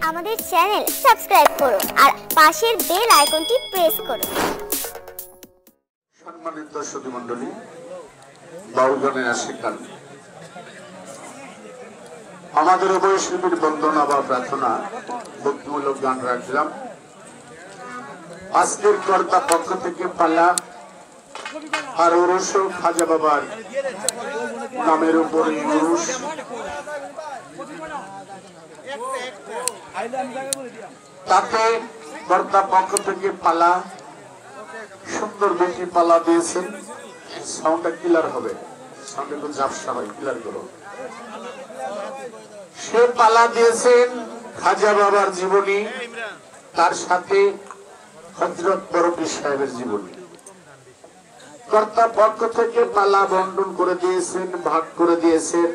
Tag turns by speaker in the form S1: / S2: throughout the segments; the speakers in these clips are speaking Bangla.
S1: আমাদের চ্যানেল সাবস্ক্রাইব করুন আর পাশের বেল আইকনটি প্রেস করুন।
S2: সম্মানিত দর্শক মণ্ডলী, বাউল গানের আশিকান আমাদের উভয়শিল্পীর বন্দনা বা প্রার্থনা ভক্তিমূলক গান রাখলাম। আজকের কর্তা পক্ষ থেকে পালা আর ওরস খাজা বাবার নামের উপরে উরুস, তাতে কর্তা পক্ষ থেকে পালা সুন্দর বেশি পালা দিয়েছেন। সাউন্ডটা ক্লিয়ার হবে, সাউন্ড একটু ঝাপসা হয়, ক্লিয়ার করো। সে পালা দিয়েছেন খাজা বাবার জীবনী, তার সাথে হযরত বরপীর সাহেবের জীবনী। কর্তা পক্ষ থেকে পালা বন্টন করে দিয়েছেন, ভাগ করে দিয়েছেন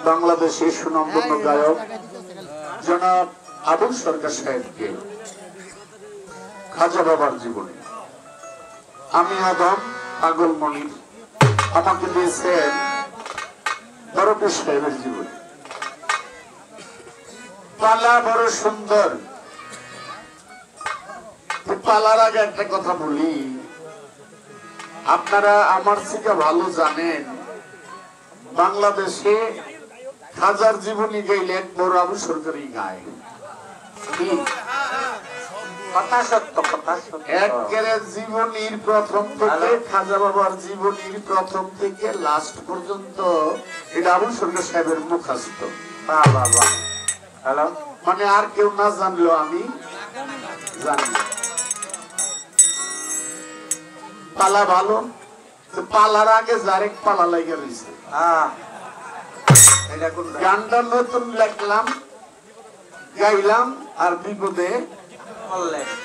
S2: বাংলাদেশের সুনামধন্য গায়ক জনাব আবুল সরকার সাহেবকে। খাজা বাবার জীবনী আমি আদম পাগল মনির আমাকে দিয়েছেন বরপীর সাহেবের জীবনী। পালা বড় সুন্দর। পালার আগে একটা কথা বলি, আপনারা আমার থেকে ভালো জানেন বাংলাদেশে খাজার জীবনী গাইলে এক বড় আবু সরকারই গায়। জীবনীর প্রথম থেকে খাজা বাবার জীবনীর প্রথম থেকে লাস্ট পর্যন্ত এটা আবু সরকার সাহেবের মুখস্থ। মানে আর কেউ না জানলো আমি জানি। পালা ভালো, পালার আগে যারেক পালা লাগে রয়েছে। গানটা নতুন লেখলাম, গাইলাম আর বিপদে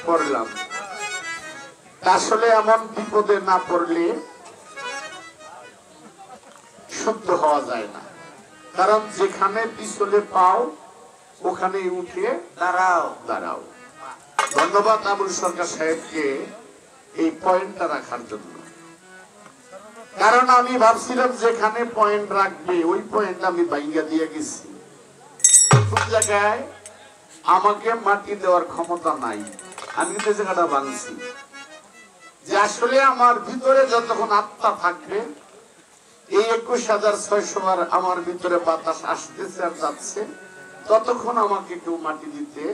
S2: পড়লাম। আসলে এমন বিপদে না পড়লে শুদ্ধ হওয়া যায় না, কারণ যেখানে পিছলে পাও ওখানে উঠে দাঁড়াও। ধন্যবাদ আবুল সরকার সাহেবকে এই পয়েন্টটা রাখার জন্য, কারণ আমি ভাবছিলাম যেখানে পয়েন্ট রাখবে ওই পয়েন্ট আমি ভাঙিয়া দিয়ে গেছি। কোন জায়গায় আমাকে মাটি দেওয়ার ক্ষমতা নাই, আমি কিন্তু জায়গাটা ভাঙছি। যে আসলে আমার ভিতরে যতক্ষণ আত্মা থাকবে, এই 21,600 বার আমার ভিতরে বাতাস আসতেছে আর যাচ্ছে, ততক্ষণ আমাকে কেউ মাটি দিতে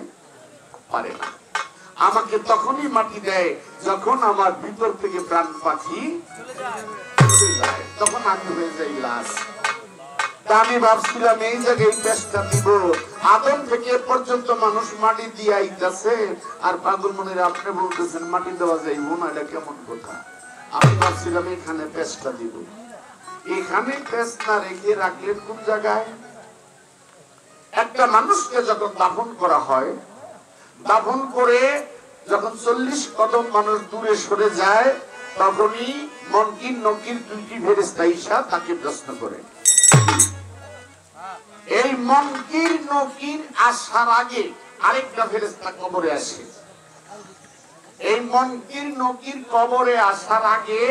S2: পারে না। আমাকে তখনই মাটি দেয় যখন আমার ভিতর থেকে প্রাণ পাখি চলে যায়, তখন আমি হয়ে যাই লাশ। আমি ভাবছিলাম এই জায়গায় পেশটা দিব, আদম থেকে পর্যন্ত মানুষ মাটি দিয়ে আইতাছে, আর পাগল মনের আপনি বলতেছেন মাটি দেওয়া যাইব না, এটা কেমন কথা। আমি ভাবছিলাম এখানে পেশটা দিব। এখানে পেশ না রেখে রাখলেন কোন জায়গায়? একটা মানুষকে যখন দাফন করা হয়, দাফন করে যখন 40 কদম মানুষ দূরে সরে যায়, তখনই মনকির নকির দুইটি ফেরেশতা ঈসা তাকে প্রশ্ন করে। এই মনকির নকির আসার আগে আরেকটা ফেরেশতা কবরে আসে। এই মনকির নকির কবরে আসার আগে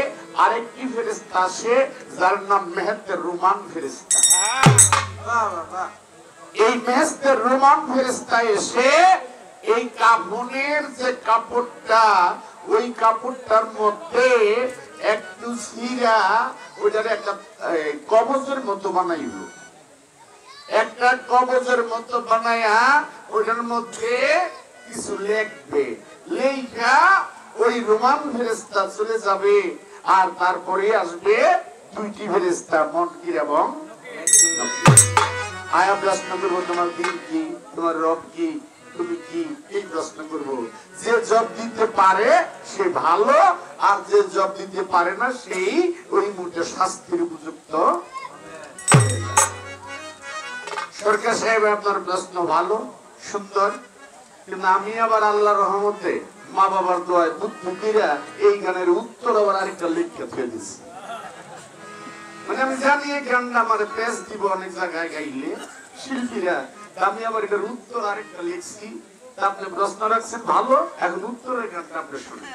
S2: আরেকটি ফেরেশতা আসে, যার নাম মেহেতের রুমান ফেরেশতা। এই মেহেতের রুমান ফেরেশতা এসে এই কাফনের যে কাপড়টা, ওই কাপড়টার মধ্যে একটু ছিঁড়া ওইটার একটা কবজের মতো বানাইল, একটা কবজের মতো বানায়া ওইটার মধ্যে কিছু লিখবে, লেখা ওই রোমান ফেরেশতা চলে যাবে। আর তারপরে আসবে দুইটি ফেরেশতা, মুনকির এবং নকির। আয়া প্রশ্ন করবো, তোমার দিন কি, তোমার রব কি, তুমি কি, এই প্রশ্ন করবো। যে জব দিতে পারে সে ভালো, আর যে জব দিতে পারে না সেই ওই মুহূর্তে শাস্তির উপযুক্ত। সরকার সাহেব আপনার প্রশ্ন ভালো সুন্দর, কিন্তু আমি আবার আল্লাহর রহমতে মা বাবার দোয়ায় বুদ্ধিরা এই গানের উত্তর আবার আরেকটা লিখে ফেলে দিচ্ছি। মানে আমি জানি এই গানটা আমার পেশ দিব অনেক জায়গায় গাইলে শিল্পীরা, আমি আবার এটার উত্তর আরেকটা লিখছি। আপনি প্রশ্ন রাখছেন ভালো, এখন উত্তরের গানটা আপনি শুনেন।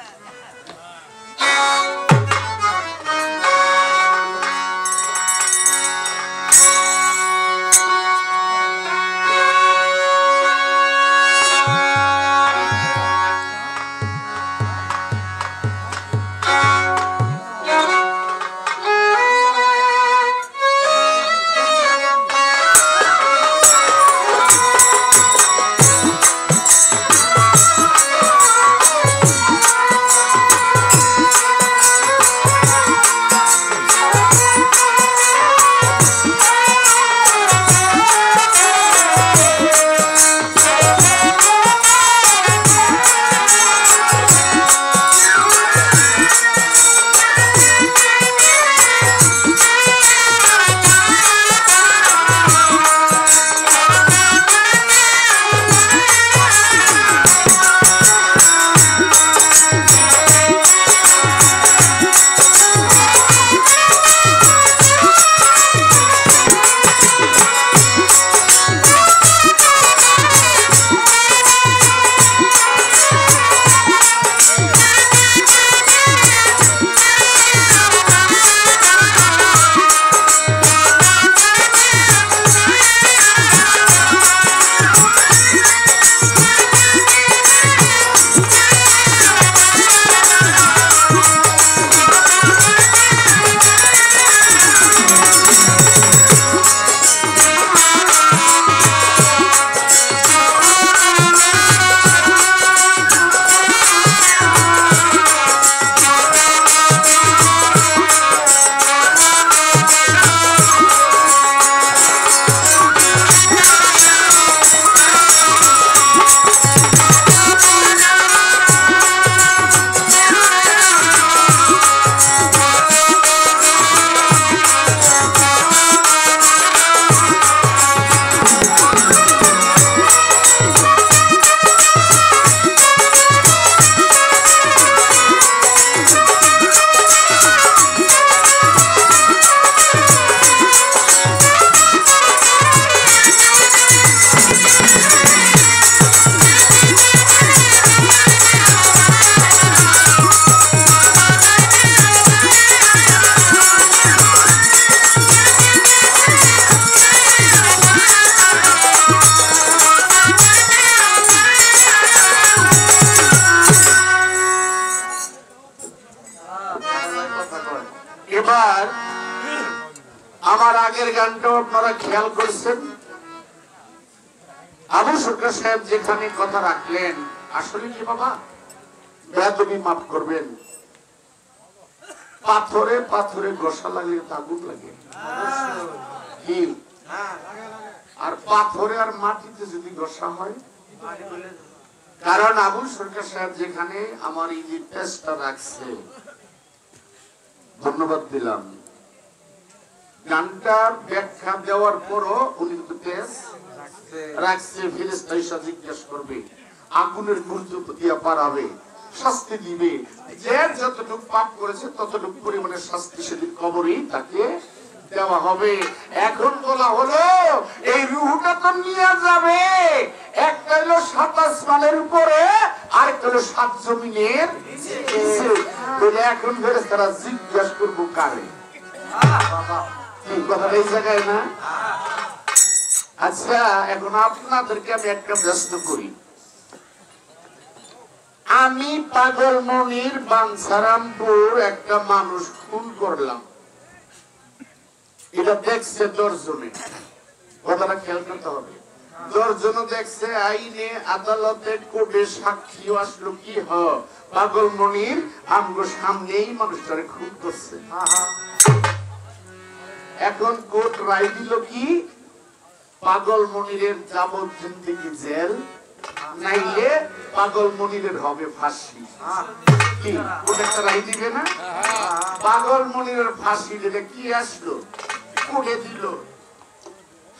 S2: আগের গানটা আপনারা খেয়াল করছেন, আবু সরকার সাহেব যেখানে কথা রাখলেন, আসলে কি বাবা বেয়াদবি মাফ করবেন, পাথরে পাথরে ঘষা লাগলে আগুন লাগে, আর পাথরে আর মাটিতে যদি ঘষা হয়, কারণ আবু সরকার সাহেব যেখানে আমার এই যে পেজটা রাখছে, ধন্যবাদ দিলাম। গানটার ব্যাখ্যা দেওয়ার পরও উনি কিন্তু পেজ রাখছে, ফেরেশতা এসে জিজ্ঞেস করবে, আগুনের গুরুত্ব দিয়া পারাবে, শাস্তি দিবে, যে যতটুকু পাপ করেছে ততটুকু পরিমাণে শাস্তি সেদিন কবরেই তাকে দেওয়া হবে। এখন বলা হলো এই রূহটা তো নিয়ে যাবে, একটা হলো 7 আসমানের উপরে, আর একটা হলো 7 জমিনের নিচে। এখন ফেরেশতারা জিজ্ঞাসা করবো কারে? কথা এই জায়গায় না? আচ্ছা, এখন আপনাদেরকে আমি একটা প্রশ্ন করি। আমি পাগলমনির বাঞ্ছারামপুর একটা মানুষ খুন করলাম, এটা দেখছে 10 জনে, কথাটা খেয়াল করতে হবে। 10 জন দেখছে, আইনে আদালতে কোর্টে সাক্ষী আসলো, কি পাগলমনির আমগো সামনেই মানুষটারে খুন করছে। এখন কোর্ট রায় দিল কি, পাগলমনিরের যাবজ্জীবন জেল, নাইলে পাগলমনিরের হবে ফাঁসি। কি কোর্ট একটা রায় দিবে না? পাগলমনিরের ফাঁসি দিলে কি আসলো, কোর্টে দিল,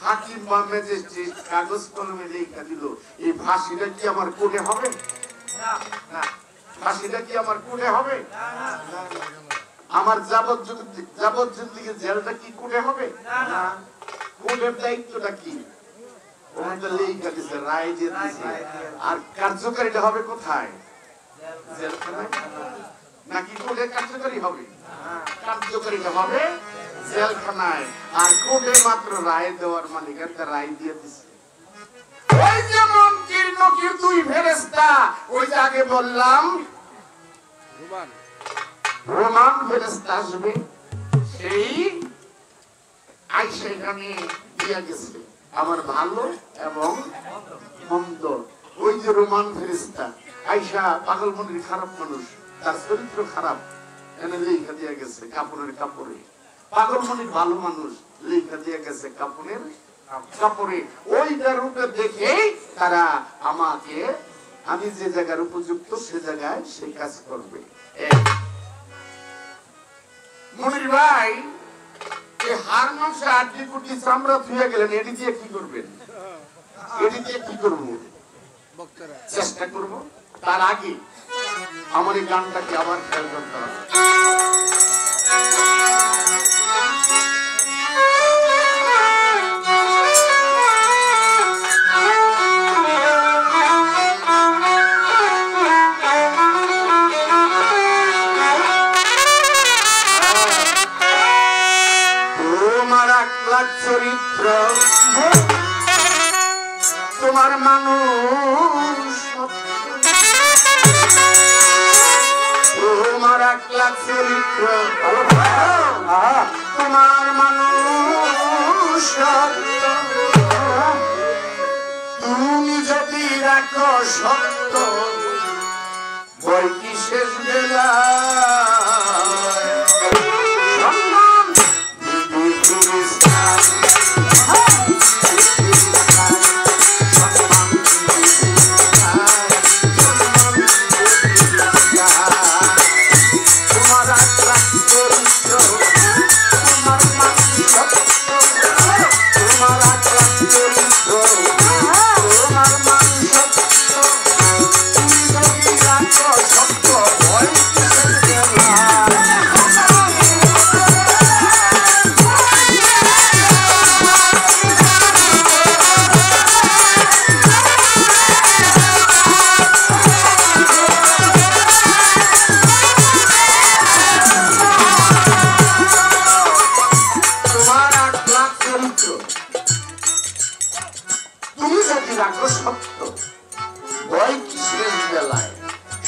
S2: হাকিম বা ম্যাজিস্ট্রেট কাগজ কলমে লেখা দিল, এই ফাঁসিটা কি আমার কোর্টে হবে? না। ফাঁসিটা কি আমার কোর্টে হবে? আমার যাবজ্জীবন জেলটা কি কোর্টে হবে? না। কোর্টের দায়িত্বটা কি? রায় যে দিয়েছে, আর কার্যকারীটা হবে কোথায়? জেলখানায়। নাকি কোর্টে কার্যকারী হবে? কার্যকারীটা হবে জেলখানায়। আর কোর্টে মাত্র রায় দেওয়ার মালিক, একটা রায় দিয়ে দিচ্ছে। ওই যে মুনকির নকির 2 ফেরেশতা, ওই যে আগে বললাম রোমান ফেরেশতা আসবে, সেই আইসা এখানে দিয়া গেছে আমার ভালো এবং মন্দ। ওই যে রোমান ফেরেশতা আইসা পাগলমনির খারাপ মানুষ, তার চরিত্র খারাপ, এনে লেখা দিয়া গেছে কাপড়ের কাপড়ে। পাগলমনির ভালো মানুষ, লেখা দিয়া গেছে কাপড়ের কাপড়ে। ওইটার রূপে দেখে তারা আমাকে, আমি যে জায়গার উপযুক্ত সে জায়গায় সে কাজ করবে। মনির ভাই, হার মাংস 8 কোটি চামড়া ধুয়ে গেলেন, এটি দিয়ে কি করবেন? এটি দিয়ে কি করবো? চেষ্টা করব। তার আগে আমার এই গানটাকে আবার খেয়াল করতে হবে। চরিত্র তোমার মানুষ, তোমার 1 লাখ চরিত্র তোমার মানুষ, তুমি যদি রাখো সত্য, বই কি শেষ বেলা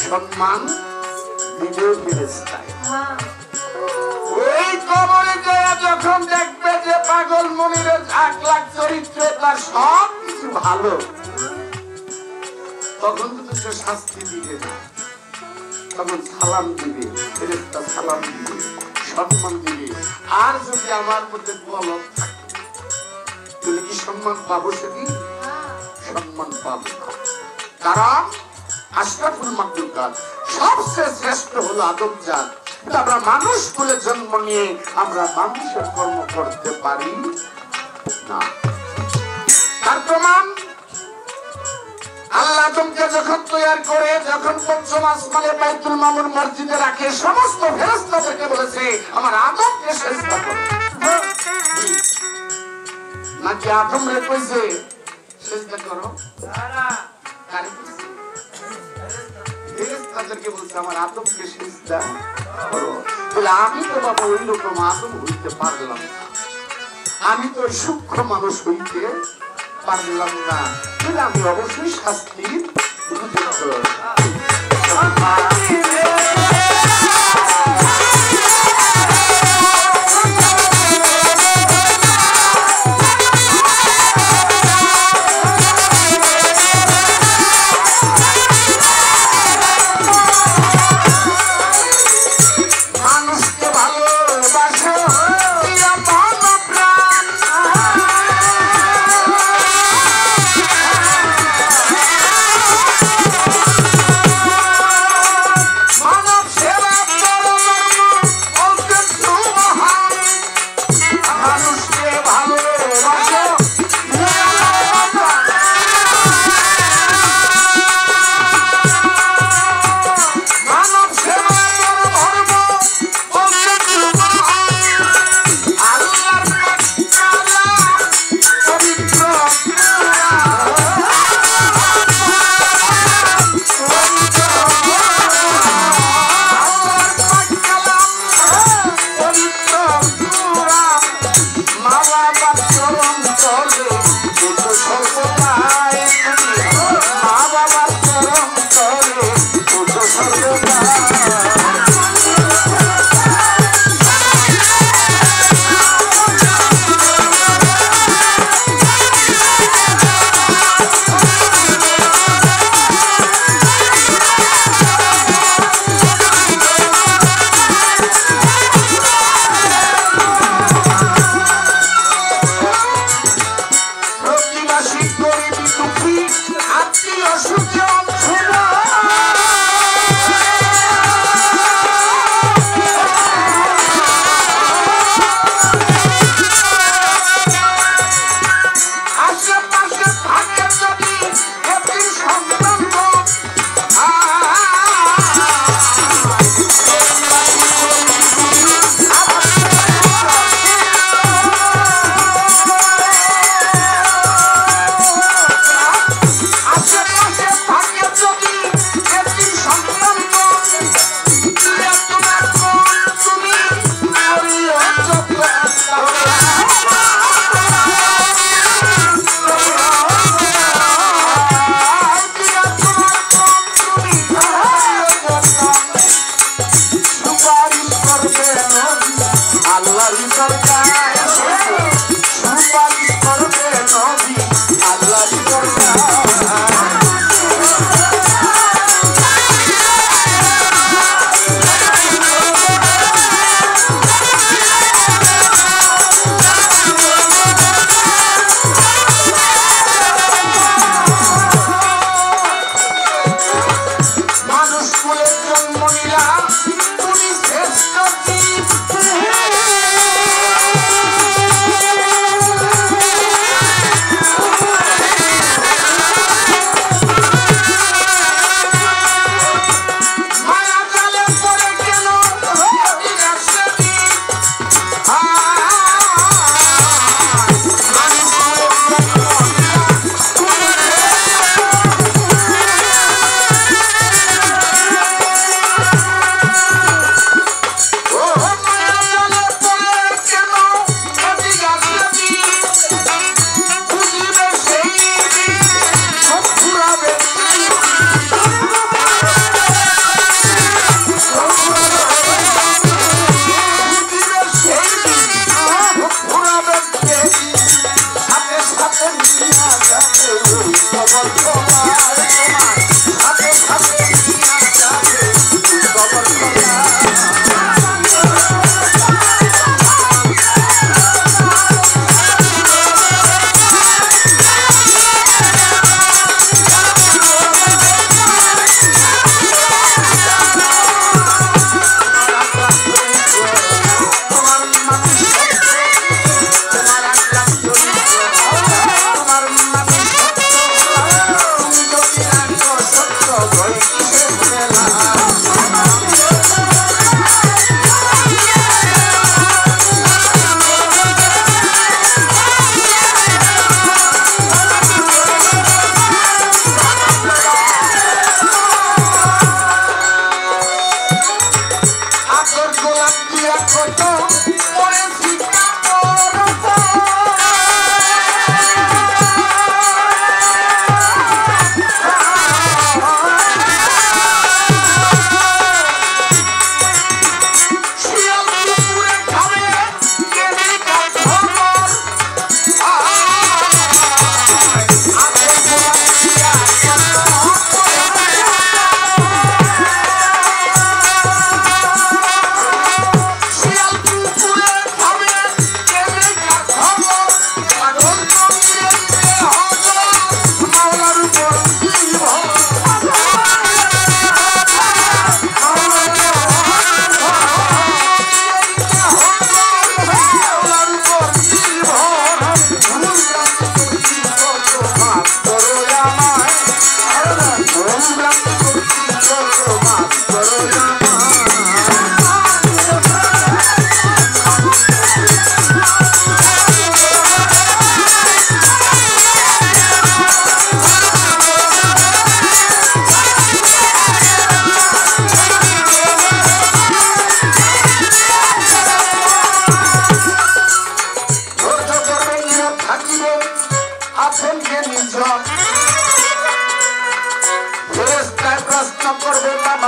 S2: সম্মান দিবেও ফেরেশতায়। ওই কবরে যায় যখন দেখবে যে পাগল মনিরের আকলাক চরিত্র তার সব কিছু ভালো, তখন তো সে শাস্তি দিবে না, তখন সালাম দিবে, ফেরেশতা সালাম দিবে, সম্মান দিবে। আর যদি আমার মধ্যে গলত থাকে তুমি কি সম্মান পাবো? সেদিন সম্মান পাবো না। কারণ আশরাফুল মাখলুকাত, সবচেয়ে শ্রেষ্ঠ হলো আদম জাত। আমরা মানুষ বলে জন্ম নিয়ে আমরা মানুষের কর্ম করতে পারি না। তার প্রমাণ আল্লাহ আদমকে যখন তৈরি করে, যখন পঞ্চম আসমানে বাইতুল মামুর মসজিদে রাখে, সমস্ত ফেরেশতাদেরকে বলেছে আমার আদমকে সেজদা করো। নাকি আদম রে কইছে সেজদা করো? ফেরেশতাদেরকে বলছে আমার আদমকে সেজদা করো। বলে আমি তো বাবা ওই রকম আদম হইতে পারলাম না, আমি তো সূক্ষ্ম মানুষ হইতে পারলাম না, তাহলে আমি অবশ্যই শাস্তির উপযুক্ত।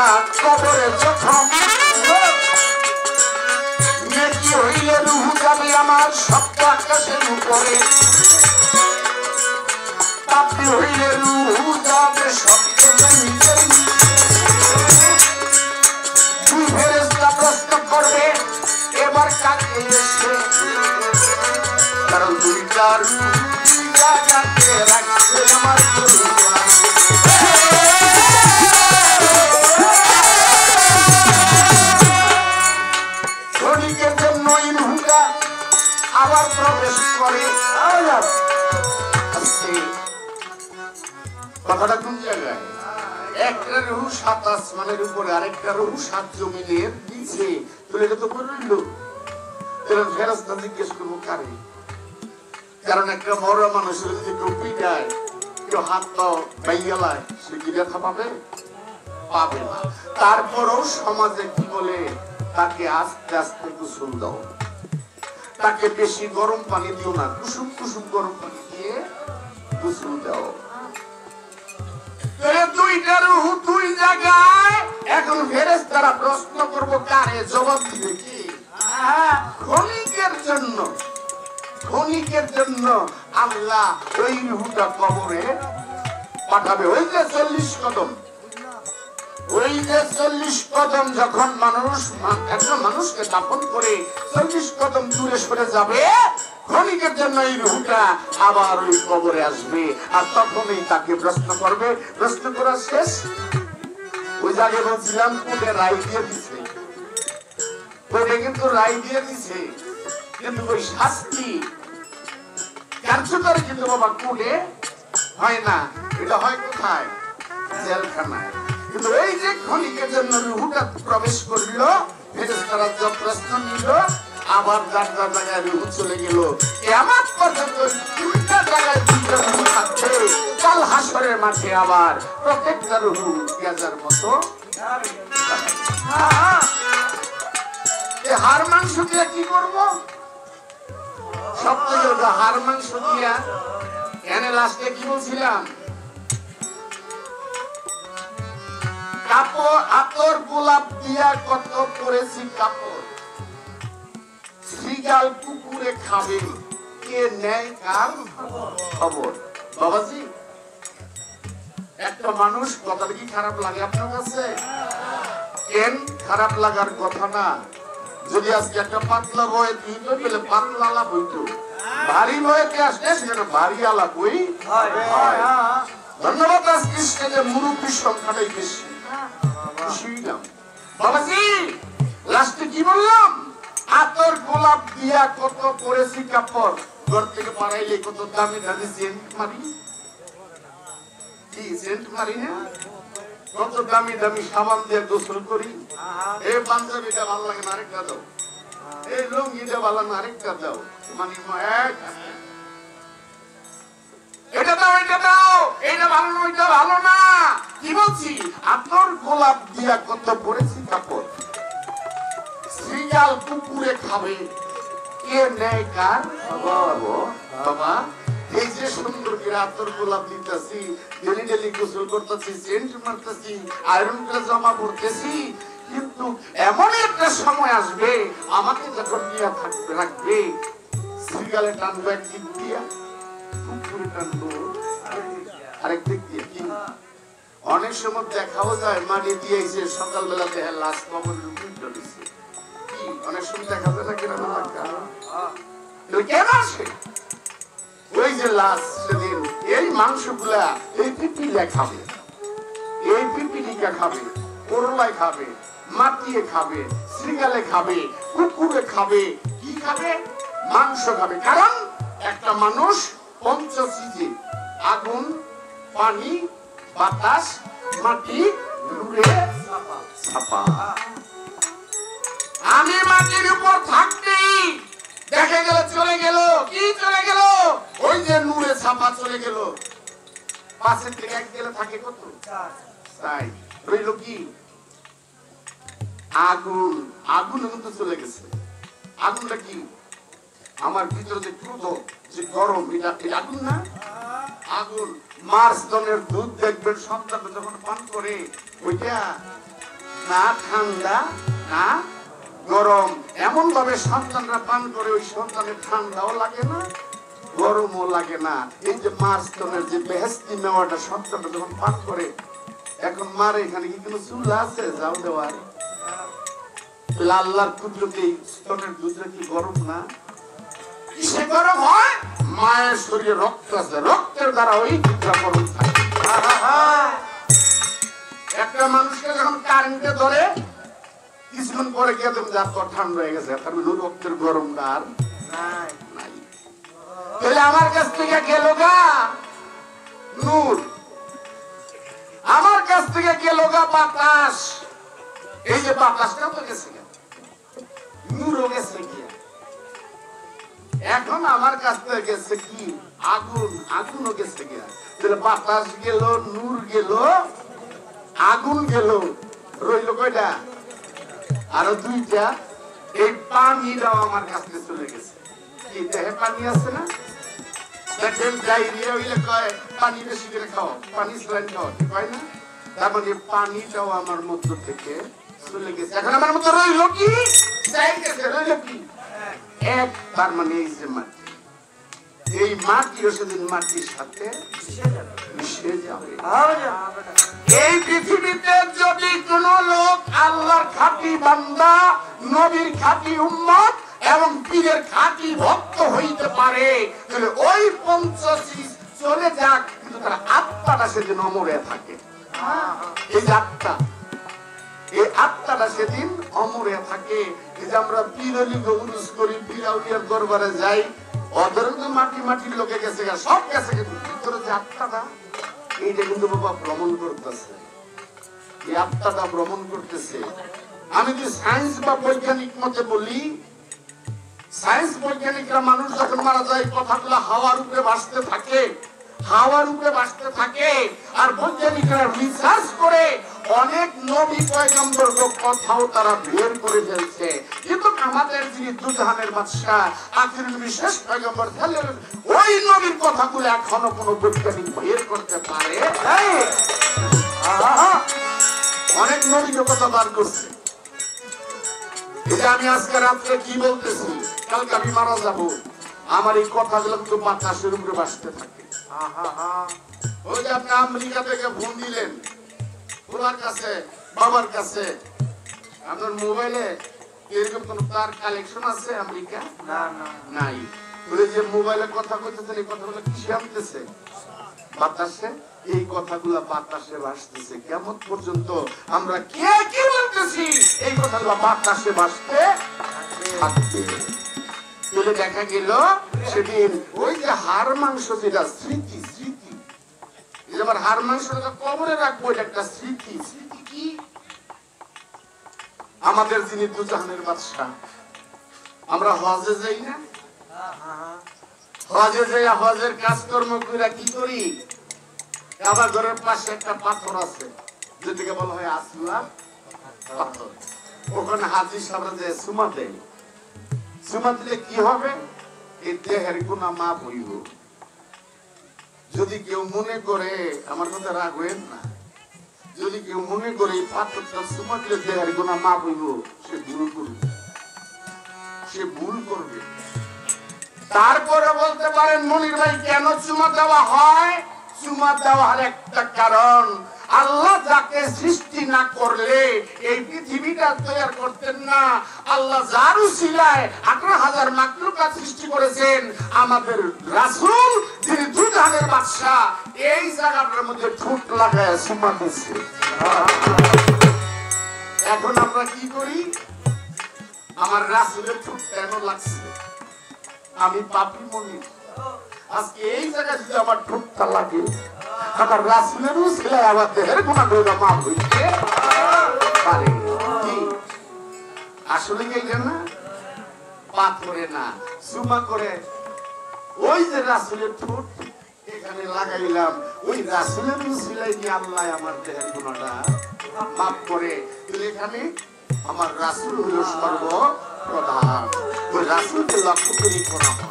S2: বাবা কবরে যখন নেকি হইলে রুহু যাবে আমার সপ্ত আকাশের উপরে পাপি হইলে রুহু যাবে সপ্ত জমিনের দুই ফেরেশতা প্রশ্ন করবে এবার কাকে এসে কারণ দুইটার জায়গাতে রাখবে আমার ক্ষণিকের জন্য রুহুটা আবার প্রবেশ করে কথাটা কোন জায়গায় একটা রুহু ৭ আসমানের উপরে আরেকটা রুহু ৭ জমিনের নিচে তুলে তো বলল ফেরেশতা জিজ্ঞেস করবো কারে কারণ একটা বড় মানুষের যদি কেউ পিটায় কেউ হাত পাও বাইয়ালায় সে কি ব্যথা পাবে পাবে না তারপরও সমাজে কি বলে তাকে আস্তে আস্তে গোসল দাও তাকে বেশি গরম পানি দিও না কুসুম কুসুম গরম পানি দিয়ে গোসল দাও দুইটা রুহু দুই জায়গায় এখন ফেরেশতারা প্রশ্ন করবো কারে জবাব দিবে কি ক্ষণিকের জন্য আল্লাহ ওই রুহুটা কবরে পাঠাবে ওই যে 40 কদম ওই যে 40 কদম যখন একজন মানুষকে দাফন করে 40 কদম দূরে সরে যাবে ক্ষণিকের জন্য এই রুহুটা আবার ওই কবরে আসবে আর তখনই তাকে প্রশ্ন করবে প্রশ্ন করা শেষ ওই জায়গায় বলছিলাম কোর্টে রায় দিয়ে দিচ্ছে কোর্টে কিন্তু রায় দিয়ে দিচ্ছে কিন্তু ওই শাস্তি কার্যকরী কিন্তু বাবা কোর্টে হয় না এটা হয় কোথায় জেলখানায় কিন্তু এই যে ক্ষণিকের জন্য রুহুটা প্রবেশ করলো ফেরেশতারা যা প্রশ্ন নিল আবার যার যার জায়গায় রুহু চলে গেল কিয়ামত পর্যন্ত দুইটা জায়গায় দুইটা রুহু থাকবে কাল হাসরের মাঠে আবার প্রত্যেকটা রুহু পেঁয়াজের মতো হাড় মাংস দিয়ে কি করবো সবথেকে হাড় মাংস দিয়া এনে লাস্টে কি বলছিলাম কাপড় আতর গোলাপ দিয়া কত করেছি কাপড় শ্রীগাল কুকুরে খাবে কে নেয় কার খবর বাবাজি একটা মানুষ কথাটা কি খারাপ লাগে আপনার কাছে কেন খারাপ লাগার কথা না যদি আজকে একটা পাতলা বয়ে দিত তাহলে পাতলা আলাপ হইতো ভারী বয়েতে আসলে সেখানে ভারী আলাপ হই ধন্যবাদ আজকে স্টেজে মুরব্বীর সংখ্যাটাই বেশি বাবাজি লাস্টে কি বললাম আতর গোলাপ দিয়া কত করেছি কাপড় ঘর থেকে পাড়াইলে কত দামি দামি সেন্ট মারি কি সেন্ট মারি না কত দামি দামি সাবান দিয়ে গোসল করি এই পাঞ্জাবিটা ভালো লাগে না আরেকটা দাও এই লুঙ্গিটা ভালো না আরেকটা দাও মানে এটা দাও এটা দাও এটা ভালো না ওইটা ভালো না কি বলছি আতর গোলাপ দিয়া কত পরেছি কাপড় শ্রীগাল কুকুরে খাবে কে নেয় কার বাবা এই যে সুন্দর করে আতর গোলাপ দিতেছি ডেলি ডেলি গোসল করতেছি সেন্ট মারতেছি আয়রন করে জামা পরতেছি কিন্তু এমন একটা সময় আসবে আমাকে যখন নিয়ে থাকবে রাখবে শ্রীগালে টানবো একদিক দিয়া কুকুরে টানবো আরেক দিক দিয়ে কি অনেক সময় দেখাও যায় মাটি দিয়েছে সকালবেলা দেখে লাশ কবরের উপরে চলেছে অনেক সময় দেখা যায় না কিনা কেন আসে ওই যে লাশ সেদিন এই মাংসগুলা এই পিপিলা খাবে এই পিপিলিকা খাবে করলাই খাবে মাটিয়ে খাবে শ্রীগালে খাবে কুকুরে খাবে কি খাবে মাংস খাবে কারণ একটা মানুষ পঞ্চসিজে আগুন পানি বাতাস মাটি নূরে ছাপা আমি মাটির উপর থাকতে দেখে গেল চলে গেল কি চলে গেল ওই যে নূরে ছাপা চলে গেল পাশের থেকে এক গেলে থাকে কত তাই রইল কি আগুন আগুন কিন্তু চলে গেছে আগুনটা কি আমার ভিতরে যে ক্রোধ যে গরম এটা আগুন না আগুন মার্চ দনের দুধ দেখবেন সন্তান যখন পান করে ওইটা না ঠান্ডা না গরম, এমন ভাবে সন্তানরা পান করে ওই সন্তানের ঠান্ডাও লাগে না গরমও লাগে না। এই যে মার স্তনের যে বেহেস্তি নেওয়াটা সন্তানটা যখন পান করে, এখন মার এখানে কি কোনো চুলা আছে যাও দেওয়ার? আল্লাহর কুদরতে স্তনের দুধটা কি গরম না? কিসে গরম হয়? মায়ের শরীরে রক্ত আছে, রক্তের দ্বারা ওই দুধটা গরম থাকে। একটা মানুষকে যখন কারেন্টে ধরে কিছুক্ষণ পরে গিয়ে তুমি যার পর ঠান্ডা হয়ে গেছে, তার রক্তের গরম আর নাই। তাহলে আমার কাছ থেকে গেল গা নূর, আমার কাছ থেকে গেল গা বাতাস। এই যে বাতাসটাও তো গেছে, নূরও গেছে গিয়া। এখন আমার কাছ থেকে গেছে কি আগুন, আগুনও গেছে গিয়া। তাহলে বাতাস গেল, নূর গেল, আগুন গেল, রইল কয়টা? আরো দুইটা। এই পানিটাও আমার কাছে চলে গেছে। এই দেহে পানি আছে না? দেখেন ডায়রিয়া হইলে কয় পানি বেশি করে খাও, পানি স্যালাইন খাও, কয় না? তার মানে পানিটাও আমার মধ্য থেকে চলে গেছে। এখন আমার মধ্যে রইল কি? রইল কি? এক। তার মানে এই যে মাটি, এই মাটিও সেদিন মাটির সাথে মিশে যাবে। এই পৃথিবীতে যদি কোন লোক আল্লাহর খাঁটি বান্দা, নবীর খাঁটি উম্মত এবং পীরের খাঁটি ভক্ত হইতে পারে, তাহলে ওই পঞ্চশীষ চলে যাক, কিন্তু তার আত্মাটা সেদিন অমরে থাকে। এই যে আত্মা, এই আত্মাটা সেদিন অমরে থাকে। এই যে আমরা পীরলিকে উরুস করি, পীরাউলিয়ার দরবারে যাই, ওদের তো মাটি মাটির লোকে গেছে, সব গেছে, কিন্তু ভিতরে যে আত্মাটা, এইটা কিন্তু বাবা ভ্রমণ করতেছে। এই আত্মাটা ভ্রমণ করতেছে। আমি যদি সায়েন্স বা বৈজ্ঞানিক মতে বলি, সায়েন্স বৈজ্ঞানিকরা মানুষ যখন মারা যায় কথাগুলো হাওয়ার উপরে ভাসতে থাকে, হাওয়ার উপরে ভাসতে থাকে। আর বৈজ্ঞানিকরা রিসার্চ করে অনেক নবী পয়গম্বর কথাও তারা বের করে ফেলছে। কিন্তু আমাদের যিনি দুজাহানের বাদশা আখিরুল বিশেষ পয়গম্বর, ওই নবীর কথাগুলো এখনো কোনো বৈজ্ঞানিক বের করতে পারে। অনেক নবীকে কথা বার করছে। আমি আজকে রাত্রে কি বলতেছি, কালকে আমি মারা যাবো, আমার এই কথাগুলো কিন্তু বাতাসের উপরে ভাসতে থাকে। ওই যে আপনি আমেরিকা থেকে ফোন দিলেন, ওনার কাছে, বাবার কাছে, আপনার মোবাইলে এরকম কোন তার কালেকশন আছে আমেরিকা? নাই। ওই যে মোবাইলে কথা কইতেছেন, এই কথাগুলো কিসে আনতেছে? বাতাসে। এই কথাগুলো বাতাসে ভাসতেছে। কেমন পর্যন্ত আমরা কে কি বলতেছি, এই কথাগুলো বাতাসে ভাসতে থাকবে। বলে দেখা গেল সেদিন ওই যে হাড় মাংস, যেটা স্মৃতি, স্মৃতি, আমার হাড় মাংসটা কবরে রাখবো, এটা একটা স্মৃতি। স্মৃতি কি? আমাদের যিনি দুজাহানের বাদশা, আমরা হজে যাই না? হজে যাই, হজের কাজকর্ম করে কি করি? আমার ঘরের পাশে একটা পাথর আছে, যেটাকে বলা হয় আসওয়াদ পাথর। ওখানে হাজি সাহেবরা যে সুমা দেয়, সুমা দিলে কি হবে? এই দেহের গুনাহ মাফ হইব। যদি কেউ মনে করে, আমার কথা রাগ হইেন না, যদি কেউ মনে করে এই পাথরটা সুমা দিলে দেহের গুনাহ মাফ হইব, সে ভুল করবে, সে ভুল করবে। তারপরে বলতে পারেন মনির ভাই কেন চুমা দেওয়া হয়? চুমা দেওয়ার একটা কারণ, আল্লাহ যাকে সৃষ্টি না করলে এই পৃথিবীটা তৈরি করতেন না। আল্লাহ যার উসিলায় 18,000 মাখলুকাত সৃষ্টি করেছেন। আমাদের রাসূল যিনি দুজাহানের বাদশা, এই জায়গাটার মধ্যে ঠোঁট লাগায় চুমা দিচ্ছে। এখন আমরা কি করি? আমার রাসূলের ঠোঁট কেন লাগছে? আমি পাপী মনির, আজকে এই জায়গায় যদি আমার ঠোঁটটা লাগে, আমার রাসূলের উসিলায় আমার দেহের গুনাহগুলো মাফ হইতে পারে। কি আসলে কি এটা না? পাথরে না, চুমা করে ওই যে রাসূলের ঠোঁট এখানে লাগাইলাম, ওই রাসূলের উসিলায় নিয়ে আল্লাহ আমার দেহের গুনাহটা মাফ করে। এখানে আমার রাসূল হলো সর্বপ্রধান, ওই রাসূলকে লক্ষ্য করে করা হয়।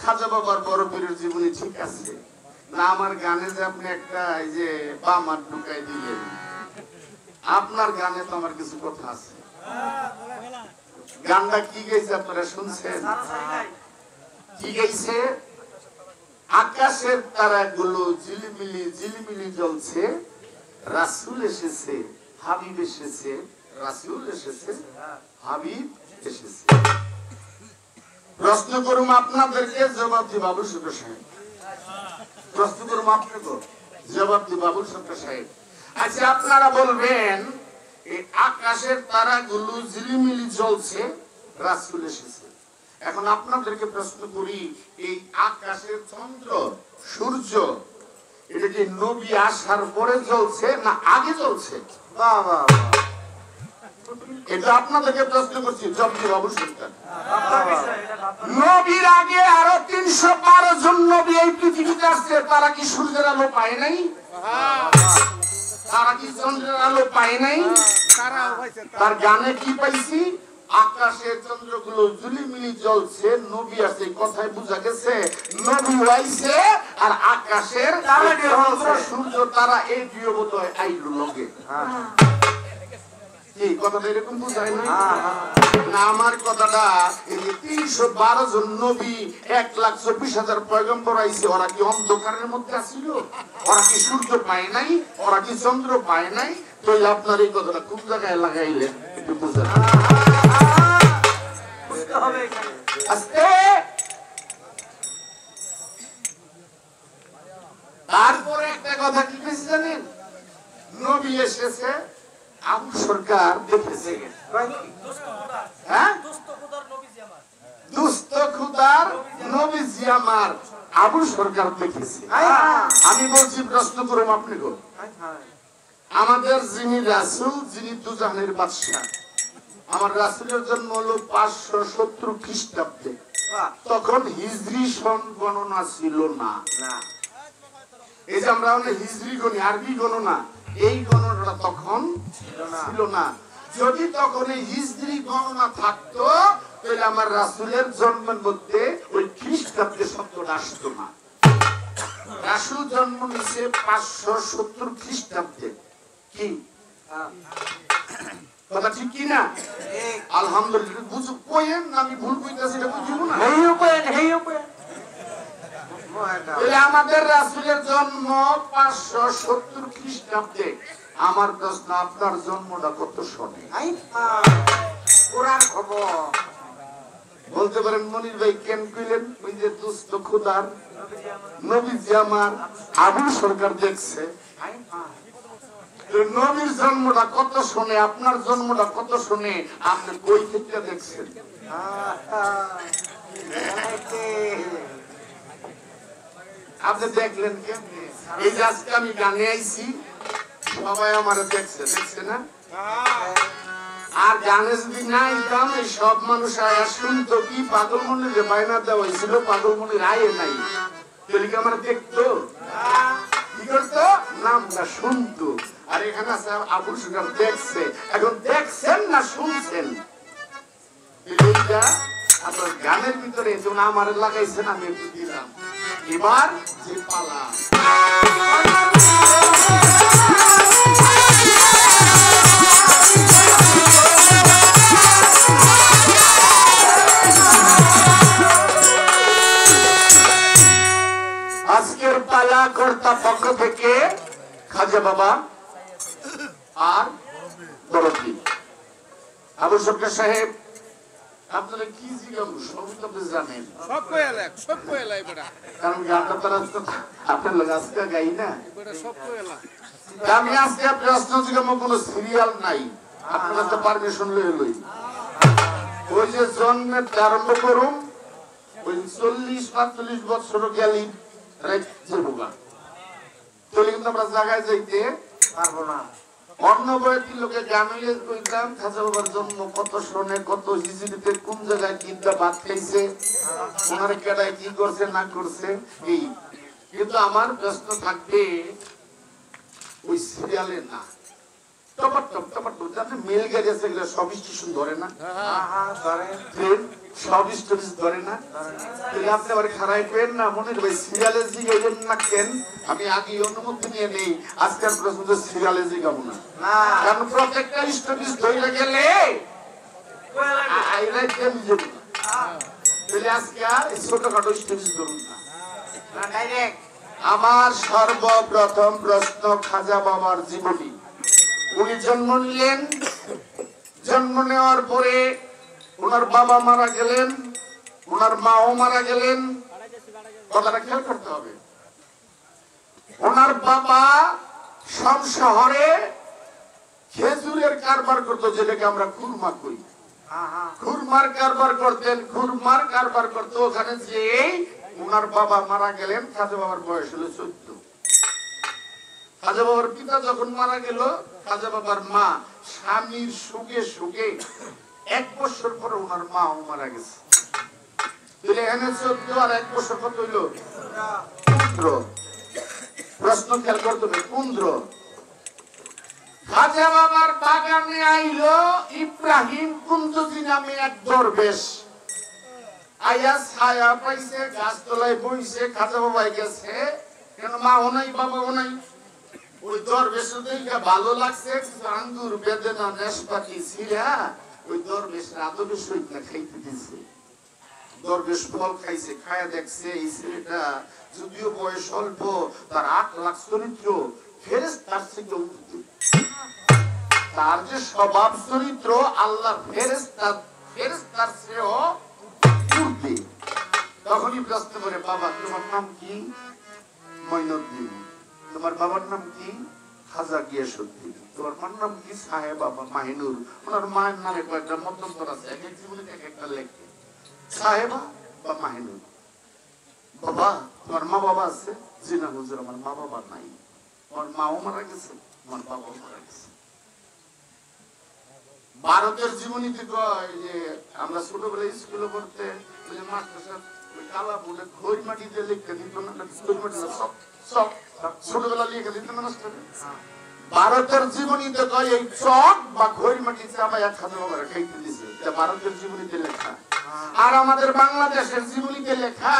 S2: খাজা বাবার বড় পীরের জীবনী ঠিক আছে না আমার গানে যে আপনি একটা এই যে বামার ঢুকাই দিলেন আপনার গানে তো আমার কিছু কথা আছে গানটা কি গাইছে আপনারা শুনছেন কি গাইছে আকাশের তারাগুলো ঝিলিমিলি ঝিলিমিলি জ্বলছে রাসূল এসেছে হাবিব এসেছে রাসূল এসেছে হাবিব এসেছে প্রশ্ন করুম আপনাদেরকে জবাব দি বাবুল সরকার সাহেব প্রশ্ন করুম আপনাকে জবাব দি বাবুল সরকার সাহেব আচ্ছা আপনারা বলবেন এই আকাশের তারাগুলো ঝিলিমিলি জ্বলছে রাসূল এসেছে এখন আপনাদেরকে প্রশ্ন করি এই আকাশের চন্দ্র সূর্য এটা কি নবী আসার পরে জ্বলছে না আগে জ্বলছে বাবা এটা আপনাদেরকে প্রশ্ন করছি জব্দি বাবু সরকার নবীর আগে আরো 312 জন নবী এই পৃথিবীতে আসছে তারা কি সূর্যের আলো পায় নাই তারা কি চন্দ্রের আলো পায় নাই তার গানে কি পাইছি আকাশের চন্দ্রগুলো ঝিলিমিলি জ্বলছে নবী আছে কথায় বোঝা গেছে নবী আইছে আর আকাশের চন্দ্র সূর্য তারা এই দুই বোধহয় আইলো লগে কি কথাটা এরকম বোঝায় না না আমার কথাটা এই যে 312 জন নবী 1,24,000 পয়গম্বর আইছে ওরা কি অন্ধকারের মধ্যে আছিল ওরা কি সূর্য পায় নাই ওরা কি চন্দ্র পায় নাই তো আপনার এই কথাটা কোন জায়গায় লাগাইলেন একটু বুঝেন বুঝতে হবে আস্তে তারপরে একটা কথা কি কইছে জানেন নবী এসেছে আবু সরকার দেখেছে হ্যাঁ দুস্থ খুদার নবীজি আমার আবু সরকার দেখেছে আমি বলছি প্রশ্ন করুন আপনি গো আমাদের যিনি রাসূল যিনি দুজাহানের বাদশা আমার রাসূলের জন্ম হলো 570 খ্রিস্টাব্দে তখন হিজরি সন গণনা ছিল না এই যে আমরা হিজরি গণি আরবি গণনা এই গণনাটা তখন ছিল না যদি তখন এই হিজরি গণনা থাকতো তাহলে আমার রাসূলের জন্মের মধ্যে ওই খ্রিস্টাব্দে শব্দটা আসতো না রাসূল জন্ম নিয়েছে 570 খ্রিস্টাব্দে কি কথা ঠিক কি না আলহামদুলিল্লাহ বুঝু কইেন না আমি ভুল কইতাছি এটা বুঝিব না হেই উপেন আমাদের রাসূলের জন্ম 570 খ্রিস্টাব্দে আমার প্রশ্ন আপনার জন্মটা কত সনে পুরার খবর বলতে পারেন মনির ভাই কেন কইলেন ওই যে দুস্থ খুদার নবীজি আমার আবু সরকার দেখছে নবীর জন্মটা কত শুনে আপনার জন্মটা কত শুনে আপনি কই থেকে দেখছেন আপনি দেখলেন কেমনে এই যে আজকে আমি গানে আইছি সবাই আমার দেখছে না আর গানে যদি না আইতাম সব মানুষ আয়া শুনতো কি পাগলমনির বাইনা দেওয়া হয়েছিল পাগলমনির আয়ে নাই তাহলে কি আমার দেখতো কি করতো নামটা শুনতো আর এখানে আছে আবু সরকার দেখছে এখন দেখছেন না শুনছেন এইটা আপনার গানের ভিতরে যেমন আমার লাগাইছেন আমি একটু দিলাম এবার যে পালা আজকের পালা কর্তা পক্ষ থেকে খাজা বাবা আর বড়কি আবু সরকার সাহেব আপনারা কি জিজ্ঞাসা সবই তো জানেন কারণ গানটা তারা আপনার লোক আজকে গাই না আমি আজকে প্রশ্ন জিজ্ঞাসা কোনো সিরিয়াল নাই আপনারা তো পারমিশন লই ওই যে জন্মের আরম্ভ করুন ওই 40-45 বছর গেলি কিন্তু আমরা জায়গায় যাইতে পারবো না অন্য বয়সী লোকে গ্রামে কইতাম খাজা বাবার জন্ম কত সনে কত হিজরিতে কোন জায়গায় কিনটা ভাত খাইছে ওনার কেডায় কি করছে না করছে এই কিন্তু আমার প্রশ্ন থাকবে ওই সিরিয়ালে না টপার টপ যাতে মেল গাড়ি আছে এগুলো সব স্টেশন ধরে না, ট্রেন সব স্টেশন ধরে না। আপনি আবার খারাপ পেন না মনে ভাই সিরিয়ালে জিগাইবেন না কেন? আমি আগে অনুমতি নিয়ে নেই, আজকের প্রশ্ন সিরিয়ালে জিগাবো না, কারণ প্রত্যেকটা স্টেশন ধরে গেলে ছোটখাটো স্টেশন ধরুন না। আমার সর্বপ্রথম প্রশ্ন খাজা বাবার জীবনী। উনি জন্ম নিলেন, জন্ম নেওয়ার পরে ওনার বাবা মারা গেলেন, ওনার মাও মারা গেলেন। কথাটা খেয়াল করতে হবে। ওনার বাবা সব শহরে খেজুরের কারবার করতো, যেটাকে আমরা খুরমা করি। খুরমার কারবার করতেন, খুরমার কারবার করতো। ওখানে যে ওনার বাবা মারা গেলেন, খাজা বাবার বয়স হলো 14। খাজা বাবার পিতা যখন মারা গেল, খাজা বাবার মা স্বামীর সুখে সুখে 1 বছর পরে ওনার মাও মারা গেছে। এখানে 14 আর 1 বছর কত হইল? 15। প্রশ্ন খেয়াল করতে হবে, 15। খাজা বাবার বাগানে আইলো ইব্রাহিম কুন্দুজি নামে এক দরবেশ। আয়া ছায়া পাইছে, গাছতলায় বইছে। খাজা বাবাই গেছে, কেন মাও নাই বাবাও নাই। ওই দরবেশের দেখে ভালো লাগছে, আঙ্গুর বেদেনা নেশপাতি ছিঁড়া ওই দরবেশের আদবের সহিত খাইতে দিছে। দরবেশ ফল খাইছে, খায়া দেখছে এই ছেলেটা যদিও বয়স অল্প, তার 8 লাখ চরিত্র, ফেরেশতার থেকে উঠতে। তার যে স্বভাব চরিত্র আল্লাহর ফেরেশতার চেয়েও উঠবে। তখনই প্রশ্ন করে, বাবা তোমার নাম কি? মঈনুদ্দিন। তোমার বাবার নাম কি? খাজা গিয়াসউদ্দিন। তোমার মার নাম কি? সাহেব বাবা মাহিনুর। ওনার মায়ের নামে কয়েকটা মধ্যন্তর আছে, এক এক জীবনে এক একটা লেখে, সাহেবা বা মাহিনুর। বাবা তোমার মা বাবা আছে? জি না হুজুর, আমার মা বাবা নাই। আমার মাও মারা গেছে, আমার বাবাও মারা গেছে। ভারতের জীবনীতে কয় যে আমরা ছোটবেলায় স্কুলে পড়তে মাস্টার সাহেব ওই কালা বোর্ডে খড়ি মাটিতে লিখতে দিত না, ছোটবেলা লিখে দিত না মাস্টারে। ভারতের জীবনীতে কয় এই চক বা খড়ি মাটি চাপাইয়া খাজা বাবারা খাইতে দিছে, এটা ভারতের জীবনীতে লেখা। আর আমাদের বাংলাদেশের জীবনীতে লেখা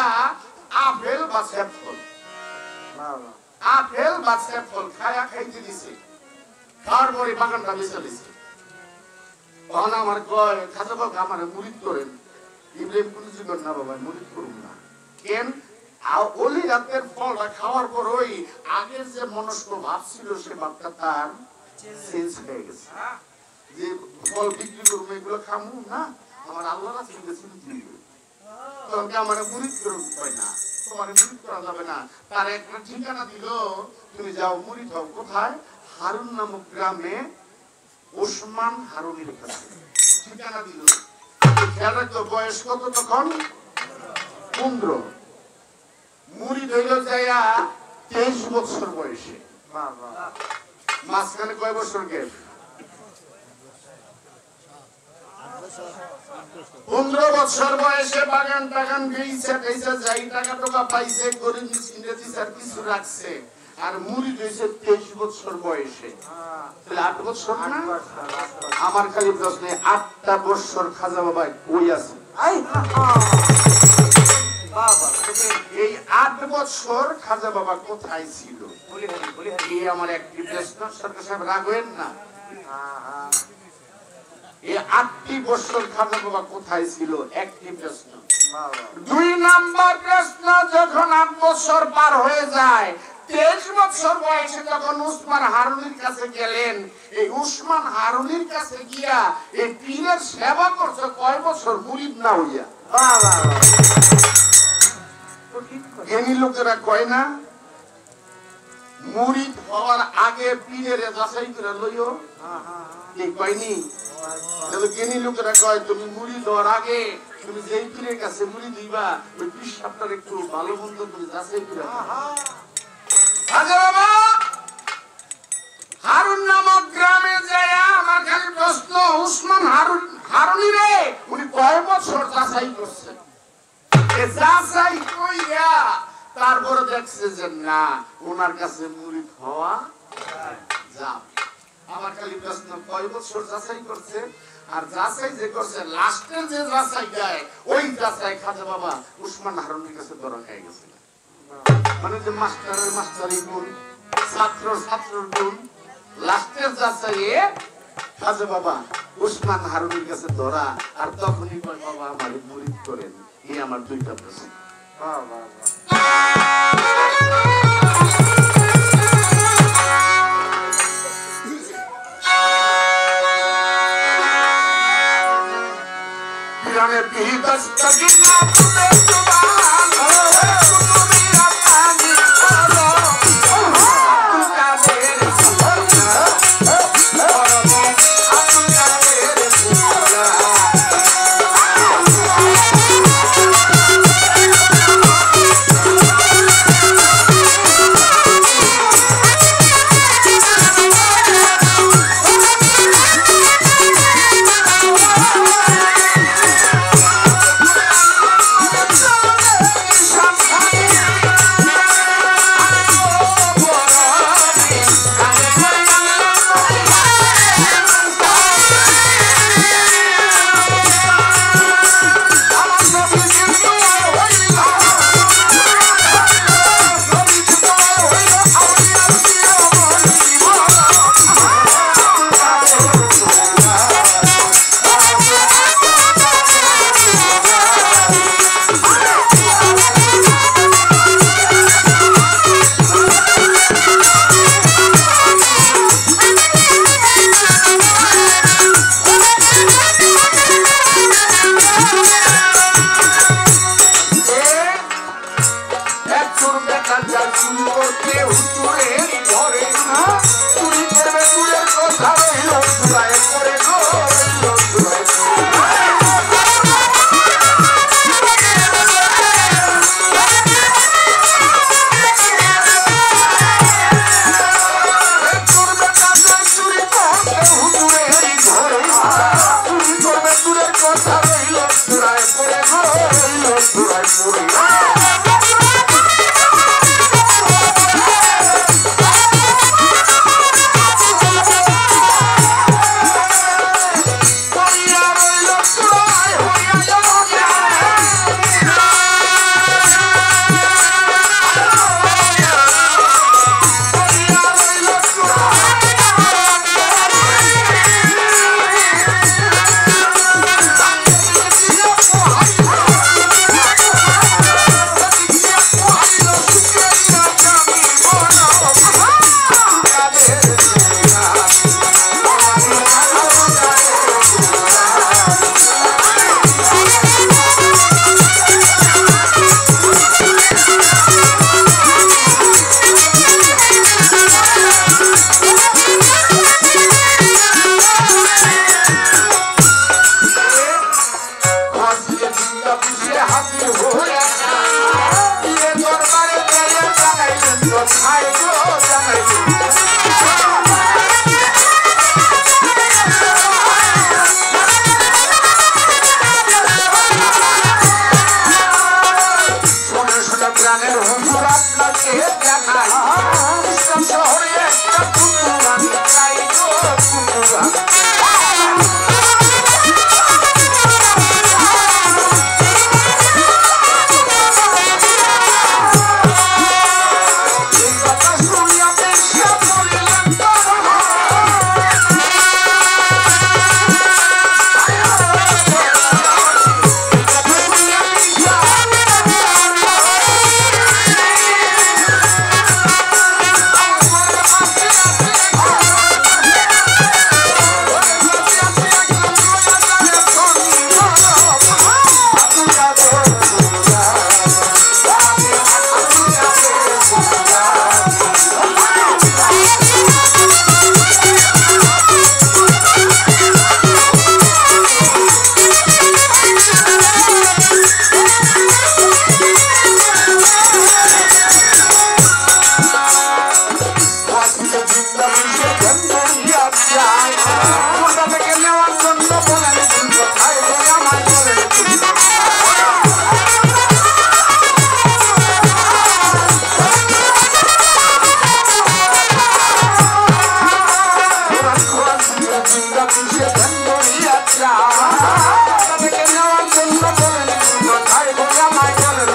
S2: আপেল বা সেবফল, আপেল বা সেবফল খায়া খাইতে দিছে। তারপরে বাগানটা বেঁচে দিছে। তখন আমার কয় খাজা বাবা আমার মুরিদ করেন। ইব্রাহিম কুন্দুজি করেন, না বাবা মুরিদ করুন না। কেন? ওলি রাতের ফলটা খাওয়ার পর ওই আগের যে মনস্ক ভাব ছিল সে ভাবটা তার চেঞ্জ হয়ে গেছে। যে ফল বিক্রি করবো এগুলো খামু না, আমার আল্লাহ রাসূল গেছেন দিবে। তখন আমার মুরিদ করুন কয় না, তোমার মুরিদ করা যাবে না। তার একটা ঠিকানা দিল, তুমি যাও মুরিদ হও। কোথায়? হারুন নামক গ্রামে ওসমান হারুনির কাছে ঠিকানা দিল। খেয়াল রাখতো বয়স কত তখন? 15। মুরিদ হইল যাইয়া 23 বছর বয়সে। মাঝখানে কয় বছর গ্যাপ? 15 বছর বয়সে বাগান টাগান বেইছে টেইছে, যাই টাকা টাকা পাইছে, গরিব মিসকিনদের দিছার কিছু রাখছে। আর মুরিদ হইছে 23 বছর বয়সে। তাহলে 8 বছর না? আমার খালি প্রশ্নে 8টা বছর খাজা বাবা কই আছে? এই 8 বছর খাজা বাবা কোথায় ছিল? এই আমার একটি প্রশ্ন। সরকার সাহেব রাগ হইেন না। এই 8টি বছর খাজা বাবা কোথায় ছিল? একটি প্রশ্ন। 2 নাম্বার প্রশ্ন, যখন 8 বছর পার হয়ে যায়, 23 বছর বয়সে যখন উসমান হারুনির কাছে গেলেন, এই উসমান হারুনির কাছে গিয়া এই পীরের সেবা করছে কয় বছর মুরিদ না হইয়া? জ্ঞানী লোকেরা কয় না মুরিদ হওয়ার আগে পীরের যাচাই করে লইও? এই কয়নি? জ্ঞানী লোকেরা কয় তুমি মুরিদ হওয়ার আগে তুমি যেই পীরের কাছে মুরিদ দিবা ওই পীর সাহেবটার একটু ভালো মন্দ করে যাচাই করে। হারুন নামক গ্রামে যায় আমার খালি প্রশ্ন, উসমান হারুনি রে উনি কয় বছর যাচাই করছেন? যাচাই কইরা তারপরে দেখছে যে না ওনার কাছে মুরিদ হওয়া যাবে। আমার খালি প্রশ্ন কয় বছর যাচাই করছে আর যাচাই যে করছে লাস্টের যে যাচাই দেয় ওই যাচাই খাজা বাবা উসমান হারুনের কাছে ধরা খেয়ে গেছিল মানে যে মাস্টারের মাস্টারি গুণ ছাত্র ছাত্রের গুণ লাস্টের যাচাইয়ে খাজা বাবা উসমান হারুনের কাছে ধরা আর তখনই কয় বাবা আমারে মুরিদ করেন এই আমার দুইটা প্রশ্ন বাহ বাহ কিসে ধন্যরিয়া তাদেরকে নেওয়ার জন্য বলেন কোথায় গোয়া মায় বলেন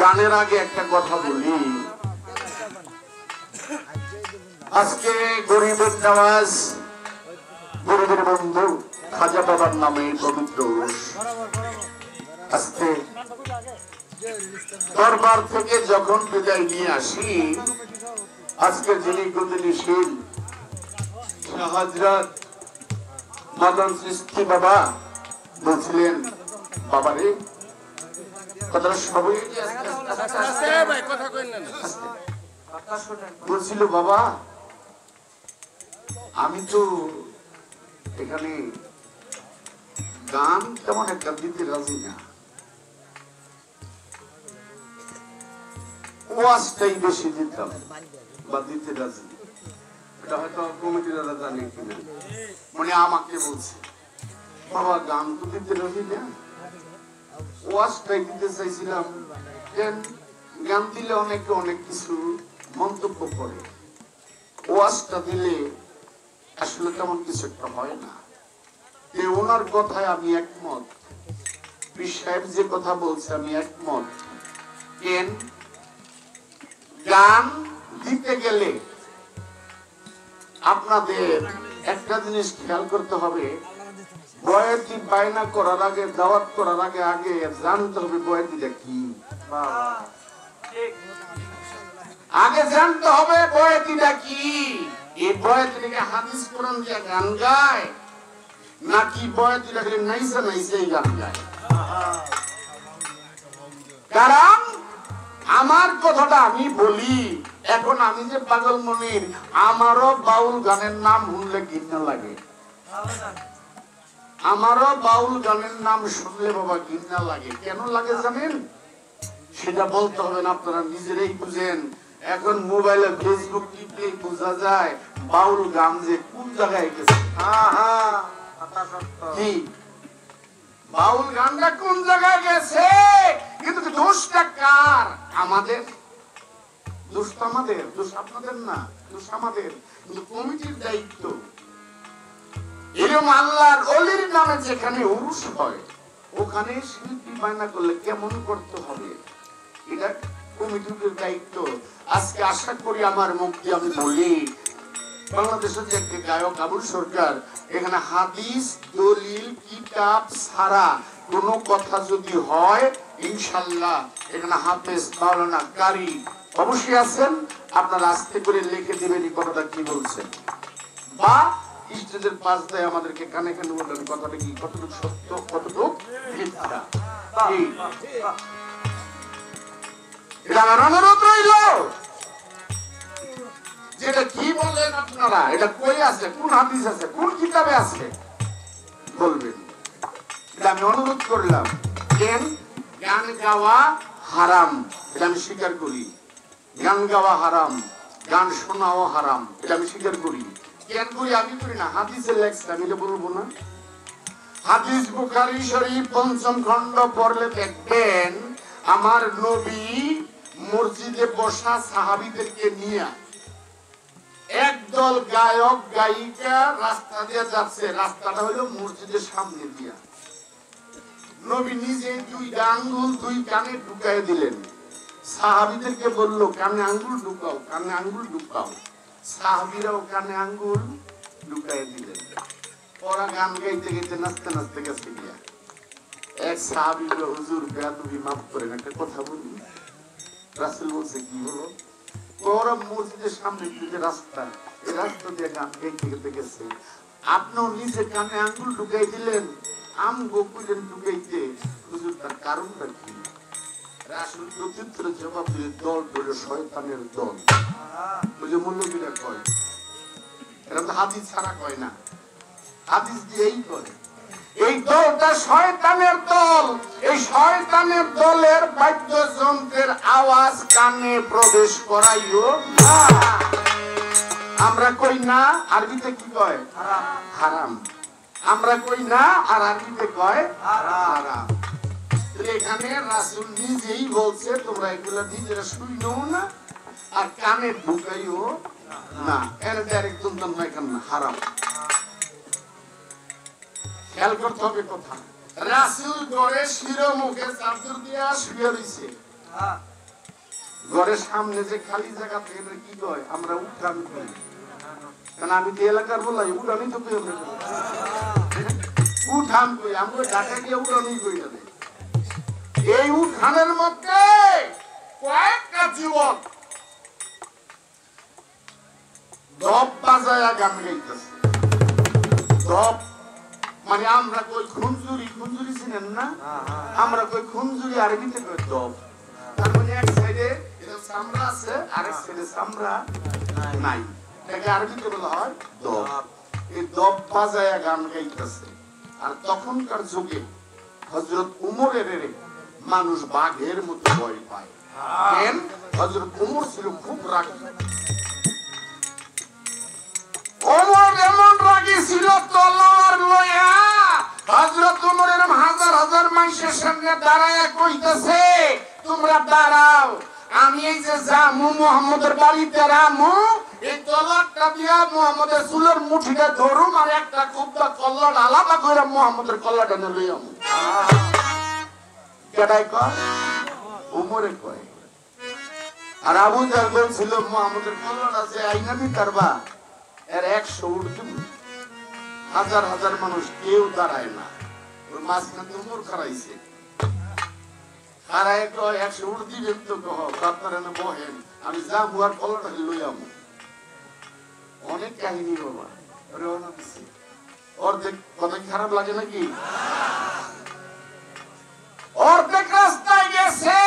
S2: গানের আগে একটা কথা বলি আজকে গরিবের নওয়াজ গরিবের বন্ধু খাজা বাবার নামে পবিত্র আজকে দরবার থেকে যখন বিদায় নিয়ে আসি আজকে যিনি গতিশীল হযরত মদন সৃষ্টি বাবা বলছিলেন বাবারে বলছিল বাবা আমি তো এখানে গান তেমন একটা দিতে রাজি না ওয়াজটাই বেশি দিতাম বা দিতে রাজি এটা হয়তো কমিটি দাদা জানে কিনা মানে আমাকে বলছে বাবা গান তো দিতে রাজি না ওয়াজটাই দিতে চাইছিলাম গান দিলে অনেকে অনেক কিছু মন্তব্য করে ওয়াজটা দিলে আসলে তেমন কিছু একটা হয় না ওনার কথায় আমি একমত পীর সাহেব যে কথা বলছে আমি একমত কেন গান দিতে গেলে আপনাদের একটা জিনিস খেয়াল করতে হবে বয়াতি বায়না করার আগে দাওয়াত করার আগে আগে জানতে হবে বয়াতিটা কি আগে জানতে হবে বয়াতিটা কি এই বয়াতিটাকে হাদিস কোরআন দিয়ে গান গায় নাকি বয়াতিটাকে নাইসা নাইসাই গান গায় কারণ আমার কথাটা আমি বলি এখন আমি যে পাগল মনির আমারও বাউল গানের নাম শুনলে ঘৃণা লাগে আমারও বাউল গানের নাম শুনলে বাবা ঘৃণা লাগে কেন লাগে জানেন সেটা বলতে হবে না আপনারা নিজেরাই বুঝেন এখন মোবাইলে ফেসবুক টিপলে বোঝা যায় বাউল গান যে কোন জায়গায় গেছে কি বাউল গানটা কোন জায়গায় গেছে কিন্তু দোষটা কার আমাদের দোষ আমাদের দোষ আপনাদের না দোষ আমাদের কিন্তু কমিটির দায়িত্ব এরকম আল্লাহর ওলির নামে যেখানে উরুস হয় ওখানে শিল্পী বায়না করলে কেমন করতে হবে এটা কমিটির দায়িত্ব আজকে আশা করি আমার মুক্তি আমি বলি বাংলাদেশের যে একটি গায়ক আবুল সরকার এখানে হাদিস দলিল কিতাব ছাড়া কোনো কথা যদি হয় ইনশাআল্লাহ এখানে হাফেজ মাওলানা কারি অবশ্যই আছেন আপনারা আস্তে করে লিখে দিবেন এই কথাটা কি বলছেন বা স্টেজের পাশ দিয়ে আমাদেরকে কানে কানে বলবেন কথাটা কি কতটুকু সত্য কতটুকু মিথ্যা এটা আমার অনুরোধ রইল যেটা কি বললেন আপনারা এটা কই আছে কোন হাদিস আছে কোন কিতাবে আছে বলবেন এটা আমি অনুরোধ করলাম কেন গান গাওয়া হারাম এটা আমি স্বীকার করি গান গাওয়া হারাম গান শোনাও হারাম এটা আমি স্বীকার করি কেন করি আমি করি না হাদিসের লেখছে আমি এটা বলবো না হাদিস বুখারী শরীফ ৫ম খণ্ড পড়লে দেখবেন আমার নবী মসজিদে বসা সাহাবীদেরকে নিয়ে একদল গায়ক গায়িকা রাস্তা দিয়ে যাচ্ছে, রাস্তাটা হলো মসজিদের সামনে দিয়া। নবী নিজে দুই আঙ্গুল দুই কানে ঢুকাই দিলেন, সাহাবীদেরকে বলল কানে আঙ্গুল ঢুকাও, কানে আঙ্গুল ঢুকাও। সাহাবীরাও কানে আঙ্গুল ঢুকাই দিলেন। ওরা গান গাইতে গাইতে নাচতে নাচতে গেছে গিয়া। এক সাহাবী বলল, হুজুর বেয়াদবি মাফ করেন, একটা কথা বলি। রাসূল বলছে কি হলো? ওরা মসজিদের সামনে যে রাস্তা, এই রাস্তা দিয়ে গান গাইতে গাইতে গেছে, আপনিও নিজে কানে আঙ্গুল ঢুকাই দিলেন, আমগো কইলেন ঢুকাইতে, হুজুর তার কারণটা কি? রাসূল প্রত্যুত্তরে জবাব দিলে, দল হলো শয়তানের দল। ওই যে মৌলবীরা কয়, এরা তো হাদিস ছাড়া কয় না, হাদিস দিয়েই করে। এই দলটা শয়তানের দল। এই শয়তানের দলের বাদ্যযন্ত্রের আওয়াজ কানে প্রবেশ করাইও না। আমরা কই না, আরবিতে কি কয়? হারাম। আমরা কই না, আর আরবিতে কয় হারাম। এখানে রাসূল নিজেই বলছে তোমরা এগুলা নিজেরা শুইও না আর কানে ঢুকাইও না। এর ডাইরেক্ট তুমতাম না, এখানে হারাম। খেয়াল করতে হবে কথা। রাসূল ঘরে শিরোমুখে চাদর দিয়া শুয়ে রইছে। ঘরের সামনে যে খালি জায়গা থেকে কি কয়? আমরা উঠান কই। কারণ আমি তো এলাকার বলাই, উঠানই তো কই আমরা। উঠান কই, আমরা ঢাকা গিয়ে উঠানই কই না। এই উঠানের মধ্যে কয়েকটা যুবক দপ বাজায়া গান গাইতেছে। দপ মানে আমরা কই খুনজুরি, খুনজুরি চিনেন না? আমরা কই খুনজুরি, আরবিতে কই দপ। তার মানে এক সাইডে এরকম চামড়া আছে, আরেক সাইডে চামড়া নাই, এটাকে আরবিতে বলা হয় দপ। এই দপ বাজায়া গান গাইতেছে। আর তখনকার যুগে হযরত উমরের মানুষ বাঘের মতো ভয় পায়। কেন? হযরত উমর ছিল খুব রাগী। ওমর এমন রাগী ছিল, তলোয়ার লইয়া হযরত উমর এরকম হাজার হাজার মানুষের সামনে দাঁড়ায়া কইতেছে, তোমরা দাঁড়াও, আমি এই যে জামু মুহাম্মদের বাড়িতে রামু, এই তলোয়ারটা দিয়া মুহাম্মদের চুলের মুঠিটা ধরুম আর একটা কুব্বা কল্লাটা আলাদা করে মুহাম্মদের কল্লাটা লই আমু। কেডাই কয়? উমরে কয়। আর আবু জাহল বলছিল মুহাম্মদের কল্লাটা যে আইনা দিতারবা, এর 100 উট দিব। হাজার হাজার মানুষ কেউ দাঁড়ায় না, ওর মাঝখানে উমর খারাইছে। খারায় কয় 100 উট দিবেন তো, কহ আপনারা না বহেন, আমি যাবো আর কল্লাটা লই আমু। অনেক কাহিনী বাবা, রওনা দিছে। অর্ধেক কথা খারাপ লাগে নাকি? অর্ধেক রাস্তায় গেছে,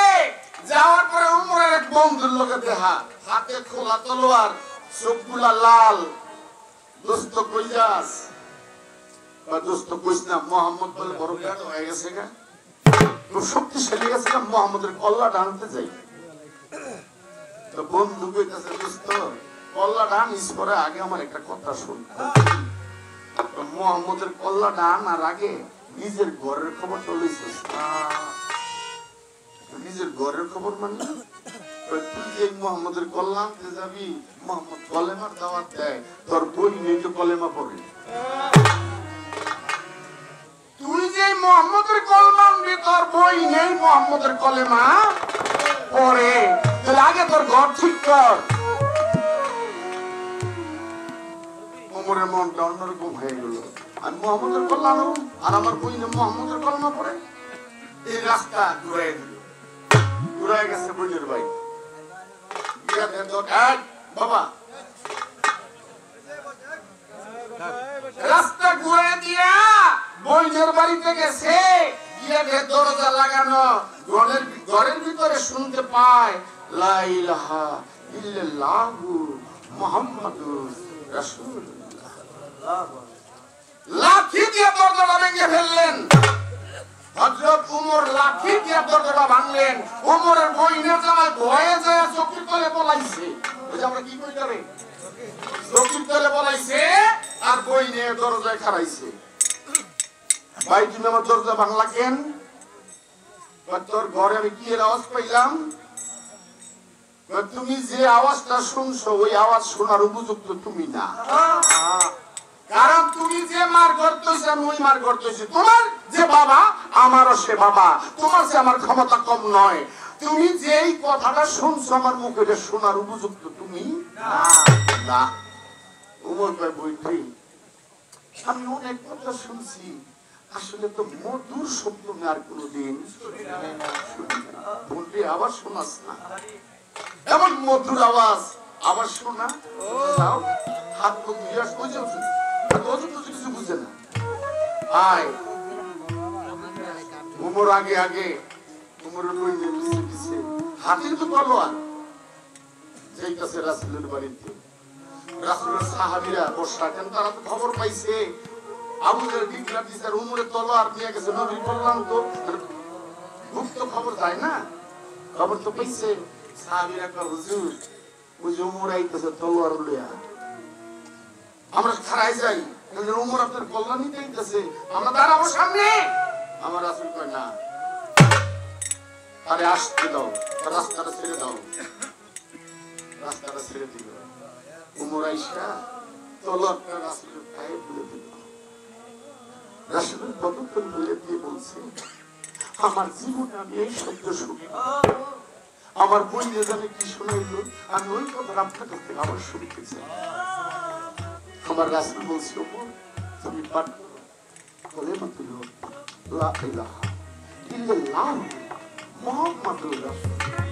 S2: যাওয়ার পরে উমরের এক বন্ধুর লোকে দেখা, হাতে খোলা তলোয়ার, চোখগুলা লাল। দোস্ত কই যাস? দোস্ত কইস না, মুহাম্মদ বলে বড় ব্যাট হয়ে গেছে গা, খুব শক্তিশালী গেছে না, মুহাম্মদের কল্লাটা আনতে যাই। তো বন্ধু কইতাছে, দোস্ত কল্লাটা আনিস পরে আগে আমার একটা কথা শুন। মুহাম্মদের কল্লাটা আনার আগে নিজের ঘরের খবরটা লইছিস। নিজের ঘরের খবর মানে তুই যে মুহাম্মদের কল্লা আনতে যাবি, মুহাম্মদ কলেমার দাওয়াত দেয়, তোর বই নেই তো কলেমা পড়ে। তুই যে মুহাম্মদের কলমা আনবি, তোর বই নেই মুহাম্মদের কলেমা পড়ে, তাহলে আগে তোর ঘর ঠিক কর। ওমরের মনটা অন্যরকম হয়ে গেল। আমি মুহাম্মদের কল্লা আনো আর আমার বই নেই মুহাম্মদের কলমা পড়ে। এই রাস্তা ঘুরে দিল, ঘুরে গেছে বইনের ভাই। বাবা রাস্তা ঘুরে দিয়া বইনের বাড়িতে গেছে, গিয়ে দরজা লাগানো, ঘরের ভিতরে শুনতে পায় লা ইলাহা ইল্লাল্লাহু মুহাম্মাদুর রাসূলুল্লাহ। লাঠি দিয়ে দরজাটা ভেঙে ফেললেন। হযরত উমর লাঠি দিয়ে দরজাটা ভাঙলেন। উমরের বইনের জামাই ভয়ে যায় চকির তলে পলাইছে। ওই যে আমরা কি কই করে চকির তলে পলাইছে আর বই নিয়ে দরজায় খাড়াইছে। ভাই তুমি আমার দরজা ভাঙলা কেন? তোর ঘরে আমি কি এর আওয়াজ পাইলাম? তুমি যে আওয়াজটা শুনছো ওই আওয়াজ শোনার উপযুক্ত তুমি না, কারণ তুমি যে মার করতেছ আমি ওই মার করতেছি। তোমার যে বাবা আমারও সে বাবা, তোমার যে আমার ক্ষমতা কম নয়। তুমি যেই কথাটা শুনছো আমার মুখে শোনার উপযুক্ত তুমি না। উমর ভাই বইটি আমি অনেক কথা শুনছি, আসলে তো মধুর শব্দ আমি আর কোনদিন বলবি আবার শোনাস না, এমন মধুর আওয়াজ আবার শোনা। হাত মুখ বিরাস বুঝে কিছু বুঝে না। আয় উমর আগে আগে উমরের পিছিয়ে হাতির তো তলোয়ার যাইতেছে রাসূলের বাড়িতে। রাসূলের সাহাবীরা বসা কেন, তারা তো খবর পাইছে আবু জাহেল ডিক্লার দিছে আর উমরের তলোয়ার নিয়ে গেছে নবীর কল্যাণ। তো গুপ্ত খবর যায় না, খবর তো পাইছে। সাহাবীরা কয় হুজুর ওই যে উমর আইতেছে তলোয়ার লইয়া, আমরা খাড়াই যাই, উমর আপনার কল্যাণ নিতে আইতেছে, আমরা দাঁড়াবো সামনে। আমার রাসূল কয় না, আরে আসতে দাও, রাস্তাটা ছেড়ে দাও। রাস্তাটা ছেড়ে দিল। উমর আইসা তলোয়ারটা রাসূলের পায়ে তুলে দিল। রাসূলের পদতল তুলে দিয়ে বলছে, আমার জীবনে আমি এই শব্দ শুনি, আমার বই জানে কি শোনাইলো, আমি ওই কথা আপনার কাছ থেকে আবার শুনতে চাই। আমার রাসূল বলছে, ওমর তুমি পাঠ করো কালিমাতুল লা ইলাহা ইল্লাল্লাহ মুহাম্মাদুর রাসূলুল্লাহ।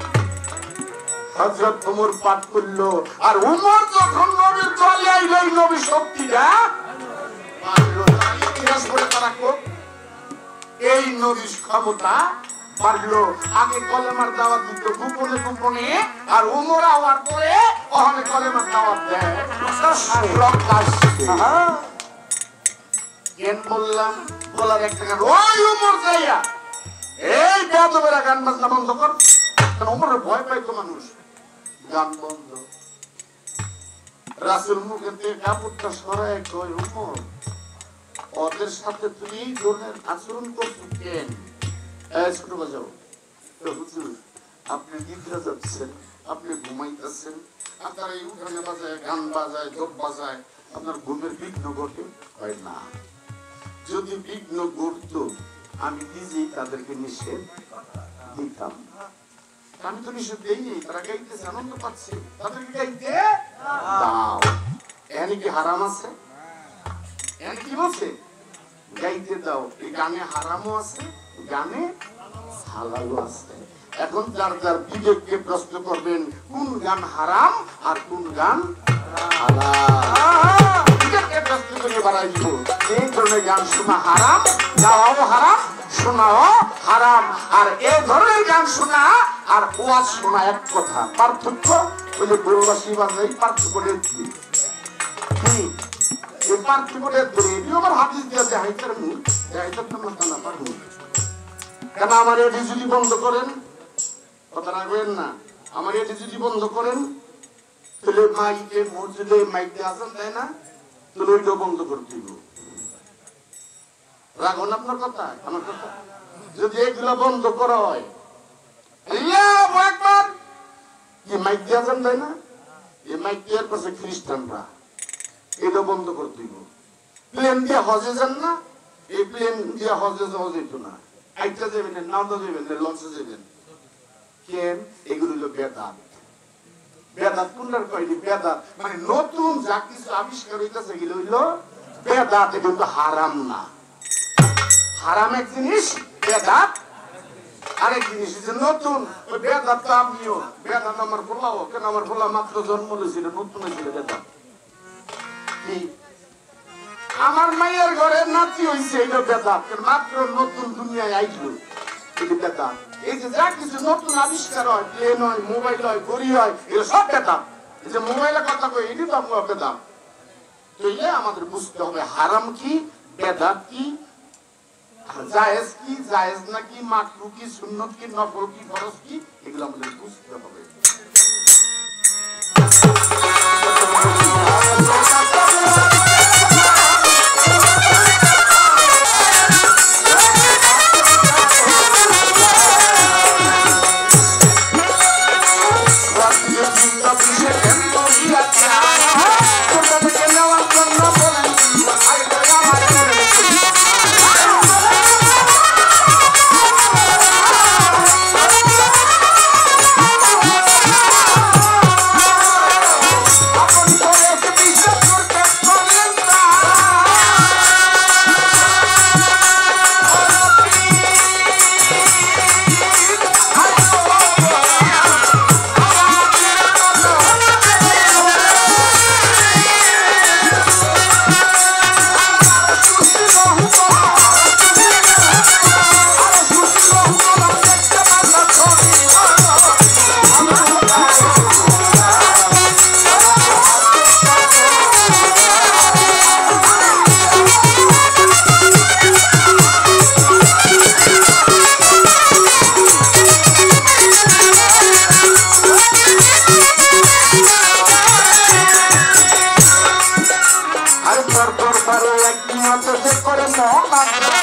S2: হযরত ওমর পাঠ করলো, আর ওমর যখন নবীর চলে আইলো এই নবী শক্তিটা পারলো না। ইতিহাস পড়ে তারা এই নবীর ক্ষমতা পারলো। আগে কলেমার দাওয়াত দিত গোপনে গোপনে, আর ওমর আওয়ার পরে ওখানে কলেমার দাওয়াত দেয় প্রকাশ্যে। কেন বললাম, বলার একটা গান, ওই ওমর যাইয়া এই বেয়াদবেরা গান বাজনা বন্ধ কর। ওমরের ভয় পাইতো মানুষ, গান বন্ধ। রাসূল মুখের থেকে কাপড়টা সরায় কয়, ওমর ওদের সাথে তুমি এই ধরনের আচরণ করছো কেন? ছোট বাজাও হুজুর, আপনি নিদ্রা যাচ্ছেন, আপনি ঘুমাইতেছেন, আপনারা এই উঠানে বাজায় গান বাজায় ঢোল বাজায়, আপনার ঘুমের বিঘ্ন ঘটে? হয় না, যদি বিঘ্ন ঘটতো আমি নিজেই তাদেরকে নিষেধ দিতাম। আমি তো নিষেধ দেইনি, তারা গাইতেছে, আনন্দ পাচ্ছে, তাদেরকে গাইতে দাও। এখানে কি হারাম আছে? এখানে কি বলছে? গাইতে দাও। এই গানে হারামও আছে, গানে হালালও আছে। এখন যার যার বিবেককে প্রশ্ন করবেন কোন গান হারাম আর কোন গান হালাল। বিবেককে প্রশ্ন করে বাড়াই দিব, এই ধরনের গান শোনা হারাম, গাওয়াও হারাম, শোনাও হারাম। আর এই ধরনের গান শোনা আর ওয়াজ শোনা এক কথা, পার্থক্য ওই যে গোলবাসী বাজাই পার্থক্য কি? এই পার্থক্য আমার হাদিস দিয়ে দেখাইতে মূল দেখাইতে না পারবো। কেন আমার এটি যদি বন্ধ করেন, কথা রাখবেন না, আমার এটি যদি বন্ধ করেন তাহলে মাইকে মসজিদে মাইকে আসেন তাই না, তাহলে ওইটাও বন্ধ করে দিব। রাখুন আপনার কথা, আমার কথা। যদি এগুলা বন্ধ করা হয়, একবার কি মাইক দিয়ে আসেন তাই না, এই মাইক দেওয়ার পাশে খ্রিস্টানরা, এটা বন্ধ করে দিব। প্লেন দিয়ে হজে যান না, এই প্লেন দিয়ে হজে যাওয়া যেত না, আইটা যাবেন, নাওটা যাবেন, লঞ্চে যাবেন। কেন? এগুলো হলো বেদাত। বেদাত কোনটার কয়নি? বেদাত মানে নতুন যা কিছু আবিষ্কার হইতেছে এগুলো হইলো বেদাত। এটা কিন্তু হারাম না। হারাম এক জিনিস, বেদাত আরেক জিনিস। যে নতুন ওই বেদাত তো আমিও, বেদাত আমার বলাও কেন, আমার বলা মাত্র জন্ম হয়েছিল, নতুন হয়েছিল বেদাত। কি আমার মায়ের ঘরে নাতি হয়েছে, এটা বেদাত। মাত্র নতুন দুনিয়ায় আইলো, এটা বেদাত। এই যে যা কিছু নতুন আবিষ্কার হয়, প্লেন হয়, মোবাইল হয়, ঘড়ি হয়, এগুলো সব বেদাত। এই যে মোবাইলের কথা কই, এটি তো আপনার বেদাত। তো এই আমাদের বুঝতে হবে হারাম কি, বেদাত কি, জায়েজ কি, জায়েজ নাকি, মাকরু কি, সুন্নত কি, নফল কি, ফরজ কি, এগুলো আমাদের বুঝতে হবে।
S3: বান্ধব